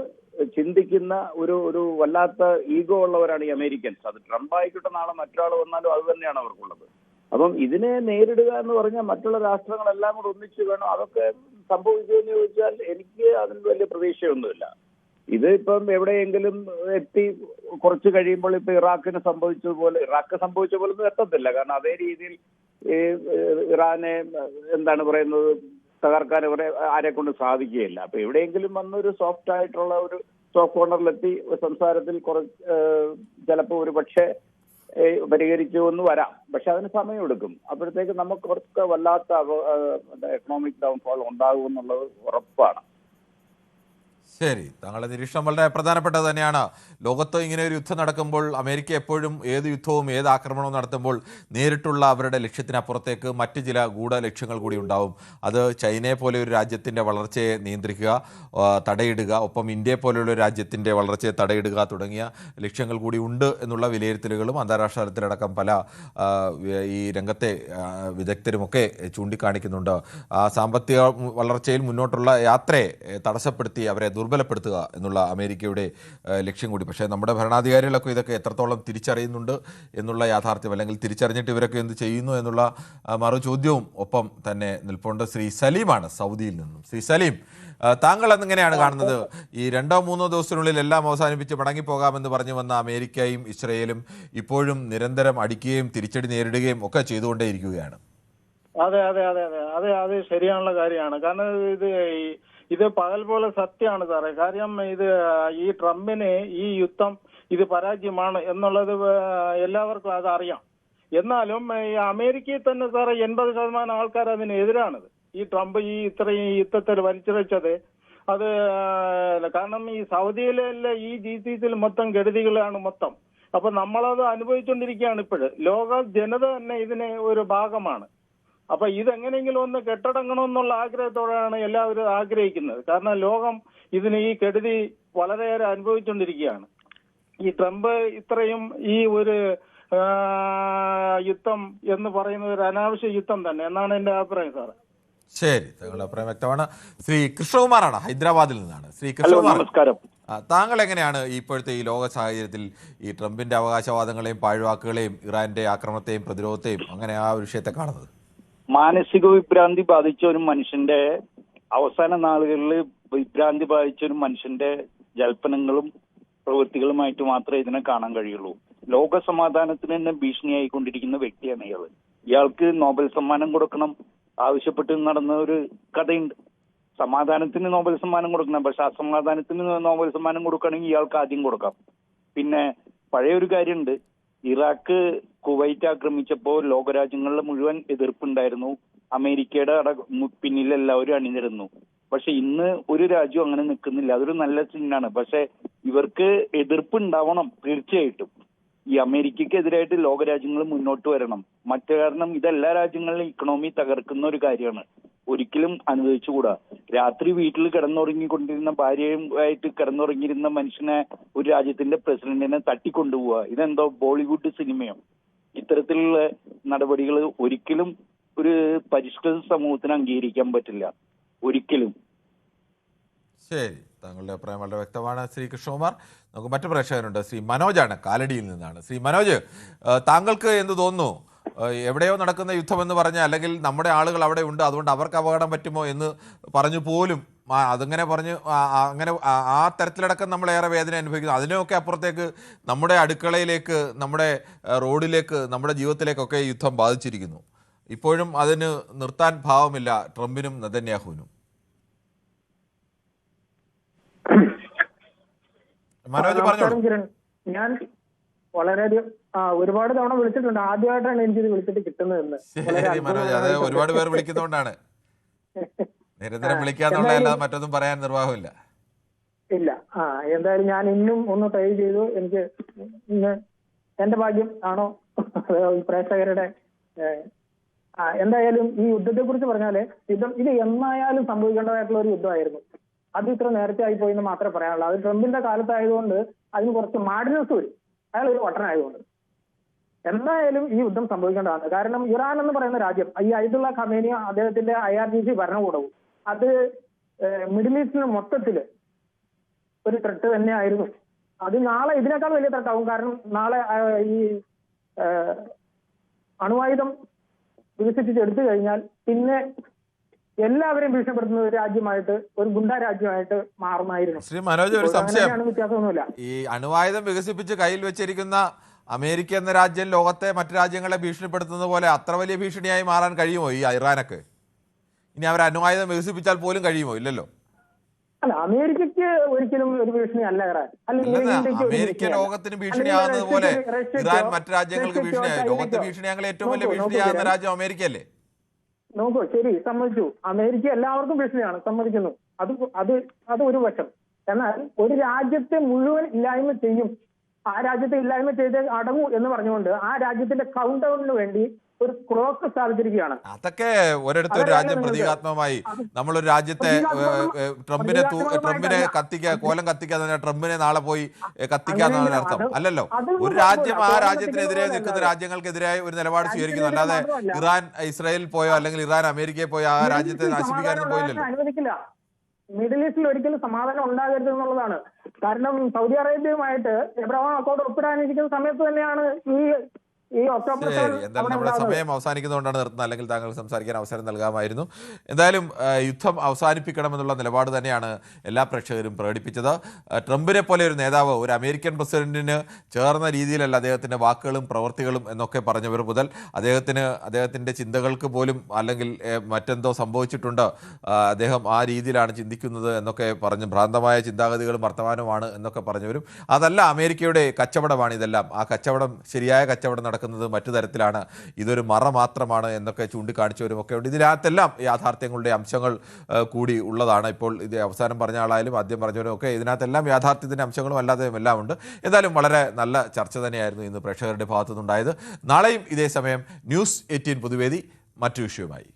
ചിന്തിക്കുന്ന ഒരു വല്ലാത്ത ഈഗോ ഉള്ളവരാണ് ഈ അമേരിക്കൻസ്. അത് ട്രംപ് ആയിക്കോട്ടെ, നാളെ മറ്റൊരാൾ വന്നാലും അത് തന്നെയാണ് അവർക്കുള്ളത്. അപ്പം ഇതിനെ നേരിടുക എന്ന് പറഞ്ഞാൽ മറ്റുള്ള രാഷ്ട്രങ്ങളെല്ലാം കൂടെ ഒന്നിച്ച് വേണം. അതൊക്കെ സംഭവിക്കുമെന്ന് ചോദിച്ചാൽ എനിക്ക് അതിന് വലിയ പ്രതീക്ഷയൊന്നുമില്ല. ഇത് ഇപ്പം എവിടെയെങ്കിലും എത്തി കുറച്ച് കഴിയുമ്പോൾ ഇപ്പൊ ഇറാഖ് സംഭവിച്ച പോലെ ഒന്നും എത്തത്തില്ല. കാരണം അതേ രീതിയിൽ ഇറാനെ എന്താണ് തകർക്കാൻ ഇവരെ ആരെ കൊണ്ട് സാധിക്കുകയില്ല. അപ്പൊ എവിടെയെങ്കിലും വന്നൊരു സോഫ്റ്റ് ആയിട്ടുള്ള ഒരു സോഫ്റ്റ് കോർണറിലെത്തി സംസാരത്തിൽ ചിലപ്പോൾ ഒരു പക്ഷേ പരിഹരിച്ചു എന്ന് വരാം. പക്ഷെ അതിന് സമയമെടുക്കും. അപ്പോഴത്തേക്ക് നമുക്ക് കുറച്ച് വല്ലാത്ത എക്കണോമിക് ഡൗൺഫോൾ ഉണ്ടാകും എന്നുള്ളത് ഉറപ്പാണ്. ശരി, താങ്കളുടെ നിരീക്ഷണം വളരെ പ്രധാനപ്പെട്ടത് തന്നെയാണ്. ലോകത്ത് ഇങ്ങനെ ഒരു യുദ്ധം നടക്കുമ്പോൾ അമേരിക്ക എപ്പോഴും ഏത് യുദ്ധവും ഏത് ആക്രമണവും നടത്തുമ്പോൾ നേരിട്ടുള്ള അവരുടെ ലക്ഷ്യത്തിനപ്പുറത്തേക്ക് മറ്റ് ചില ഗൂഢ ലക്ഷ്യങ്ങൾ കൂടി ഉണ്ടാവും. അത് ചൈനയെ പോലെ ഒരു രാജ്യത്തിൻ്റെ വളർച്ചയെ നിയന്ത്രിക്കുക, തടയിടുക, ഒപ്പം ഇന്ത്യയെ പോലെയുള്ള ഒരു രാജ്യത്തിൻ്റെ വളർച്ചയെ തടയിടുക തുടങ്ങിയ ലക്ഷ്യങ്ങൾ കൂടി ഉണ്ട് എന്നുള്ള വിലയിരുത്തലുകളും അന്താരാഷ്ട്ര തലത്തിലടക്കം പല ഈ രംഗത്തെ വിദഗ്ധരുമൊക്കെ ചൂണ്ടിക്കാണിക്കുന്നുണ്ട്. സാമ്പത്തിക വളർച്ചയിൽ മുന്നോട്ടുള്ള യാത്രയെ തടസ്സപ്പെടുത്തി അവരെ ദുർബലപ്പെടുത്തുക എന്നുള്ള അമേരിക്കയുടെ ലക്ഷ്യം കൂടി. പക്ഷേ നമ്മുടെ ഭരണാധികാരികളൊക്കെ ഇതൊക്കെ എത്രത്തോളം തിരിച്ചറിയുന്നുണ്ട് എന്നുള്ള യാഥാർത്ഥ്യം, അല്ലെങ്കിൽ തിരിച്ചറിഞ്ഞിട്ട് ഇവരൊക്കെ എന്ത് ചെയ്യുന്നു എന്നുള്ള മറു ചോദ്യവും ഒപ്പം തന്നെ നിൽപ്പുണ്ട്. ശ്രീ സലീമാണ് സൗദിയിൽ നിന്നും. ശ്രീ സലീം, താങ്കൾ എങ്ങനെയാണ് കാണുന്നത്? ഈ 2-3 ദിവസത്തിനുള്ളിൽ എല്ലാം അവസാനിപ്പിച്ച് മടങ്ങിപ്പോകാമെന്ന് പറഞ്ഞു വന്ന അമേരിക്കയും ഇസ്രയേലും ഇപ്പോഴും നിരന്തരം അടിക്കുകയും തിരിച്ചടി നേരിടുകയും ഒക്കെ ചെയ്തുകൊണ്ടേയിരിക്കുകയാണ്. അതെ ശരിയാനുള്ള കാര്യമാണ്. കാരണം ഇത് പകൽ പോലെ സത്യമാണ് സാറേ. കാര്യം ഈ ട്രംപിന് ഈ യുദ്ധം പരാജയമാണ് എന്നുള്ളത് എല്ലാവർക്കും അത് അറിയാം. എന്നാലും ഈ അമേരിക്കയിൽ തന്നെ സാറേ 80% ആൾക്കാർ അതിനെതിരാണത്. ഈ ട്രംപ് ഇത്രയും യുദ്ധത്തിൽ വലിച്ചിഴച്ചത് അത് കാരണം ഈ സൗദിയിലെ ഈ GCCയിൽ മൊത്തം ഗതികളാണ് മൊത്തം. അപ്പൊ നമ്മളത് അനുഭവിച്ചുകൊണ്ടിരിക്കുകയാണ് ഇപ്പോഴ്. ലോക ജനത തന്നെ ഇതിന് ഒരു ഭാഗമാണ്. അപ്പൊ ഇതെങ്ങനെയെങ്കിലും ഒന്ന് കെട്ടടങ്ങണമെന്നുള്ള ആഗ്രഹത്തോടെയാണ് എല്ലാവരും ആഗ്രഹിക്കുന്നത്. കാരണം ലോകം ഈ കെടുതി വളരെയേറെ അനുഭവിച്ചുകൊണ്ടിരിക്കുകയാണ്. ഈ ട്രംപ് ഇത്രയും ഈ ഒരു യുദ്ധം എന്ന് പറയുന്നത് ഒരു അനാവശ്യ യുദ്ധം തന്നെ എന്നാണ് എന്റെ അഭിപ്രായം സാറ്. ശരി, താങ്കളുടെ അഭിപ്രായം വ്യക്തമാണ്. ശ്രീ കൃഷ്ണകുമാറാണ്, ഹൈദരാബാദിൽ നിന്നാണ്. ശ്രീ കൃഷ്ണകുമാർ, നമസ്കാരം. താങ്കൾ എങ്ങനെയാണ് ഇപ്പോഴത്തെ ഈ ലോക സാഹചര്യത്തിൽ ഈ ട്രംപിന്റെ അവകാശവാദങ്ങളെയും പാഴ്വാക്കുകളെയും ഇറാന്റെ ആക്രമണത്തെയും പ്രതിരോധത്തെയും അങ്ങനെ ആ വിഷയത്തെ കാണുന്നത്? മാനസിക വിഭ്രാന്തി ബാധിച്ച ഒരു മനുഷ്യന്റെ അവസാന നാളുകളിൽ വിഭ്രാന്തി ബാധിച്ച ഒരു മനുഷ്യന്റെ ജൽപ്പനങ്ങളും പ്രവൃത്തികളുമായിട്ട് മാത്രമേ ഇതിനെ കാണാൻ കഴിയുള്ളൂ. ലോക സമാധാനത്തിന് തന്നെ ഭീഷണിയായിക്കൊണ്ടിരിക്കുന്ന വ്യക്തിയാണ് ഇയാൾക്ക് നോബൽ സമ്മാനം കൊടുക്കണം ആവശ്യപ്പെട്ട് നടന്ന ഒരു കഥയുണ്ട്. സമാധാനത്തിന് നോബൽ സമ്മാനം കൊടുക്കണം, പക്ഷെ അസമാധാനത്തിന് നോബൽ സമ്മാനം കൊടുക്കുകയാണെങ്കിൽ ഇയാൾക്ക് ആദ്യം കൊടുക്കാം. പിന്നെ പഴയൊരു കാര്യമുണ്ട്, ഇറാഖ് കുവൈറ്റ് ആക്രമിച്ചപ്പോൾ ലോകരാജ്യങ്ങളിലെ മുഴുവൻ എതിർപ്പുണ്ടായിരുന്നു. അമേരിക്കയുടെ പിന്നിൽ എല്ലാവരും അണിനിരന്നു. പക്ഷെ ഇന്ന് ഒരു രാജ്യവും അങ്ങനെ നിൽക്കുന്നില്ല. അതൊരു നല്ല ചിഹ്നമാണ്. പക്ഷെ ഇവർക്ക് എതിർപ്പ് ഉണ്ടാവണം തീർച്ചയായിട്ടും. ഈ അമേരിക്കക്കെതിരായിട്ട് ലോകരാജ്യങ്ങൾ മുന്നോട്ട് വരണം. കാരണം ഇതെല്ലാ രാജ്യങ്ങളിലും ഇക്കണോമി തകർക്കുന്ന ഒരു കാര്യമാണ്. ഒരിക്കലും അനുവദിച്ചുകൂടാ. രാത്രി വീട്ടിൽ കിടന്നുറങ്ങിക്കൊണ്ടിരുന്ന ഭാര്യയും ആയിട്ട് കിടന്നുറങ്ങിയിരുന്ന മനുഷ്യനെ ഒരു രാജ്യത്തിന്റെ പ്രസിഡന്റിനെ തട്ടിക്കൊണ്ടുപോവുക, ഇതെന്തോ ബോളിവുഡ് സിനിമയോ? ഇത്തരത്തിലുള്ള നടപടികൾ ഒരിക്കലും ഒരു പരിഷ്കൃത സമൂഹത്തിന് അംഗീകരിക്കാൻ പറ്റില്ല, ഒരിക്കലും. ശരി, താങ്കളുടെ അഭിപ്രായം വളരെ വ്യക്തമാണ് ശ്രീ കൃഷ്ണകുമാർ. നമുക്ക് മറ്റു പ്രേക്ഷകരുണ്ട്. ശ്രീ മനോജാണ്, കാലടിയിൽ നിന്നാണ്. ശ്രീ മനോജ്, താങ്കൾക്ക് എന്ത് തോന്നുന്നു? എവിടെയോ നടക്കുന്ന യുദ്ധമെന്ന് പറഞ്ഞ, അല്ലെങ്കിൽ നമ്മുടെ ആളുകൾ അവിടെ ഉണ്ട് അതുകൊണ്ട് അവർക്ക് അപകടം പറ്റുമോ എന്ന് പറഞ്ഞു പോലും അതങ്ങനെ പറഞ്ഞ് അങ്ങനെ ആ തരത്തിലടക്കം നമ്മളേറെ വേദന അനുഭവിക്കുന്നു. അതിനൊക്കെ അപ്പുറത്തേക്ക് നമ്മുടെ അടുക്കളയിലേക്ക്, നമ്മുടെ റോഡിലേക്ക്, നമ്മുടെ ജീവിതത്തിലേക്കൊക്കെ യുദ്ധം ബാധിച്ചിരിക്കുന്നു. ഇപ്പോഴും അതിന് നിർത്താൻ ഭാവമില്ല ട്രംപിനും നെതന്യാഹുവിനും. മനോജ് പറഞ്ഞോളൂ. ഞാൻ വളരെയധികം ഒരുപാട് തവണ വിളിച്ചിട്ടുണ്ട്. ആദ്യമായിട്ടാണ് എനിക്കിത് വിളിച്ചിട്ട് കിട്ടുന്നതെന്ന്. ശരി മനോജ്, അത് ഒരുപാട് പേർ വിളിക്കുന്നതുകൊണ്ടാണ്. നിരന്തരം വിളിക്കാന്നുള്ളതല്ല, മറ്റൊന്നും പറയാൻ നിർവാഹമില്ല. ഇല്ല. എന്തായാലും ഞാൻ ഇന്നും ഒന്ന് ട്രൈ ചെയ്തു. എനിക്ക് ഇന്ന് എന്റെ ഭാഗ്യം ആണോ പ്രേക്ഷകരുടെ? എന്തായാലും ഈ യുദ്ധത്തെ കുറിച്ച് പറഞ്ഞാല്, യുദ്ധം ഇത് എന്നായാലും സംഭവിക്കേണ്ടതായിട്ടുള്ള ഒരു യുദ്ധമായിരുന്നു. അത് ഇത്ര നേരത്തെ ആയിപ്പോയി എന്ന് മാത്രമേ പറയാനുള്ളൂ. അത് ട്രംപിന്റെ കാലത്തായതുകൊണ്ട് അതിന് കുറച്ച് മാഡിനസ് വരും. അയാൾ ഒരു വട്ടനായതുകൊണ്ട് എന്തായാലും ഈ യുദ്ധം സംഭവിക്കേണ്ടതാണ്. കാരണം ഇറാൻ എന്ന് പറയുന്ന രാജ്യം, ഈ അയതുള്ള ഖമേനി അദ്ദേഹത്തിന്റെ IRGC ഭരണകൂടവും, അത് മിഡിൽ ഈസ്റ്റിന് മൊത്തത്തില് ഒരു ത്രെട്ട് തന്നെയായിരുന്നു. അത് നാളെ ഇതിനേക്കാൾ വലിയ ത്രെട്ടാവും. കാരണം നാളെ ഈ അണുവായുധം വികസിപ്പിച്ചെടുത്തു കഴിഞ്ഞാൽ പിന്നെ എല്ലാവരെയും ഭീഷണിപ്പെടുത്തുന്ന ഒരു രാജ്യമായിട്ട്, ഒരു ഗുണ്ടാ രാജ്യമായിട്ട് മാറുമായിരുന്നു. ശ്രീ മനോജ്, ഒരു സംശയം. വ്യത്യാസമൊന്നുമില്ല. ഈ അണുവായുധം വികസിപ്പിച്ച് കയ്യിൽ വെച്ചിരിക്കുന്ന അമേരിക്ക എന്ന രാജ്യം ലോകത്തെ മറ്റു രാജ്യങ്ങളെ ഭീഷണിപ്പെടുത്തുന്ന പോലെ അത്ര വലിയ ഭീഷണിയായി മാറാൻ കഴിയുമോ ഈ ഇറാനൊക്കെ? ഇനി അവർ അണുവായുധം വികസിപ്പിച്ചാൽ പോലും കഴിയുമോ? ഇല്ലല്ലോ. അല്ല, അമേരിക്കയ്ക്ക് ഒരിക്കലും ഒരു ഭീഷണി അല്ല ഇറാൻ. അമേരിക്ക ലോകത്തിന് ഭീഷണിയാകുന്നത് പോലെ ഇറാൻ മറ്റു രാജ്യങ്ങൾക്ക് ഭീഷണിയായി. ലോകത്തെ ഭീഷണിയാകുന്ന ഏറ്റവും വലിയ ഭീഷണിയാകുന്ന രാജ്യം അമേരിക്കയല്ലേ? നോക്കൂ, ശരി, സമ്മതിച്ചു. അമേരിക്ക എല്ലാവർക്കും ഭീഷണിയാണ്, സമ്മതിക്കുന്നു. അത് ഒരു വശം. എന്നാൽ ഒരു രാജ്യത്തെ മുഴുവൻ ഇല്ലായ്മ ചെയ്യും, ആ രാജ്യത്തെ ഇല്ലായ്മ ചെയ്ത് അടങ്ങൂ എന്ന് പറഞ്ഞുകൊണ്ട് ആ രാജ്യത്തിന്റെ കൗണ്ട് ഡൗണിന് വേണ്ടി ഒരു ക്ലോക്ക് സ്ഥാപിച്ചിരിക്കുകയാണ്. അതൊക്കെ ഒരിടത്ത് ഒരു രാജ്യം പ്രതീകാത്മകമായി നമ്മളൊരു രാജ്യത്തെ ട്രംപിനെ കോലം കത്തിക്കാതെ ട്രംപിനെ നാളെ പോയി കത്തിക്കാന്നാണ് അർത്ഥം അല്ലല്ലോ. ഒരു രാജ്യം ആ രാജ്യത്തിനെതിരെ നിൽക്കുന്ന രാജ്യങ്ങൾക്കെതിരായി ഒരു നിലപാട് സ്വീകരിക്കുന്നു. അല്ലാതെ ഇറാൻ ഇസ്രായേൽ പോയോ അല്ലെങ്കിൽ ഇറാൻ അമേരിക്കയിൽ പോയോ ആ രാജ്യത്തെ നശിപ്പിക്കാനൊന്നും പോയില്ലല്ലോ. അനുവദിക്കില്ല. മിഡിൽ ഈസ്റ്റിൽ ഒരിക്കലും സമാധാനം ഉണ്ടാകരുത് എന്നുള്ളതാണ്. കാരണം സൗദി അറേബ്യയുമായിട്ട് എബ്രഹാം അക്കോർഡ് ഒപ്പിടാനിരിക്കുന്ന സമയത്ത് തന്നെയാണ് എന്തായാലും നമ്മുടെ സമയം അവസാനിക്കുന്നതുകൊണ്ടാണ് നിർത്തുന്നത്. അല്ലെങ്കിൽ താങ്കൾ സംസാരിക്കാൻ അവസരം നൽകാമായിരുന്നു. എന്തായാലും യുദ്ധം അവസാനിപ്പിക്കണമെന്നുള്ള നിലപാട് തന്നെയാണ് എല്ലാ പ്രേക്ഷകരും പ്രകടിപ്പിച്ചത്. ട്രംപിനെ പോലെ ഒരു നേതാവ് ഒരു അമേരിക്കൻ പ്രസിഡന്റിന് ചേർന്ന രീതിയിലല്ല അദ്ദേഹത്തിൻ്റെ വാക്കുകളും പ്രവൃത്തികളും എന്നൊക്കെ പറഞ്ഞവർ മുതൽ അദ്ദേഹത്തിൻ്റെ ചിന്തകൾക്ക് പോലും അല്ലെങ്കിൽ മറ്റെന്തോ സംഭവിച്ചിട്ടുണ്ട്, അദ്ദേഹം ആ രീതിയിലാണ് ചിന്തിക്കുന്നത് എന്നൊക്കെ പറഞ്ഞ് ഭ്രാന്തമായ ചിന്താഗതികളും വർത്തമാനവുമാണ് എന്നൊക്കെ പറഞ്ഞവരും, അതല്ല അമേരിക്കയുടെ കച്ചവടമാണ് ഇതെല്ലാം, ആ കച്ചവടം ശരിയായ കച്ചവടം നടക്കുന്നത് മറ്റു തരത്തിലാണ്, ഇതൊരു മറ മാത്രമാണ് എന്നൊക്കെ ചൂണ്ടിക്കാണിച്ചവരും ഒക്കെ ഉണ്ട്. ഇതിനകത്തെല്ലാം യാഥാർത്ഥ്യങ്ങളുടെ അംശങ്ങൾ കൂടി ഉള്ളതാണ്. ഇപ്പോൾ ഇത് അവസാനം പറഞ്ഞ ആളായാലും ആദ്യം പറഞ്ഞവരും ഒക്കെ ഇതിനകത്തെല്ലാം യാഥാർത്ഥ്യത്തിൻ്റെ അംശങ്ങളും അല്ലാതെയും എല്ലാം ഉണ്ട്. എന്തായാലും വളരെ നല്ല ചർച്ച തന്നെയായിരുന്നു ഇന്ന് പ്രേക്ഷകരുടെ ഭാഗത്തുനിന്നുണ്ടായത്. നാളെയും ഇതേ സമയം ന്യൂസ് 18 പൊതുവേദി മറ്റു വിഷയവുമായി.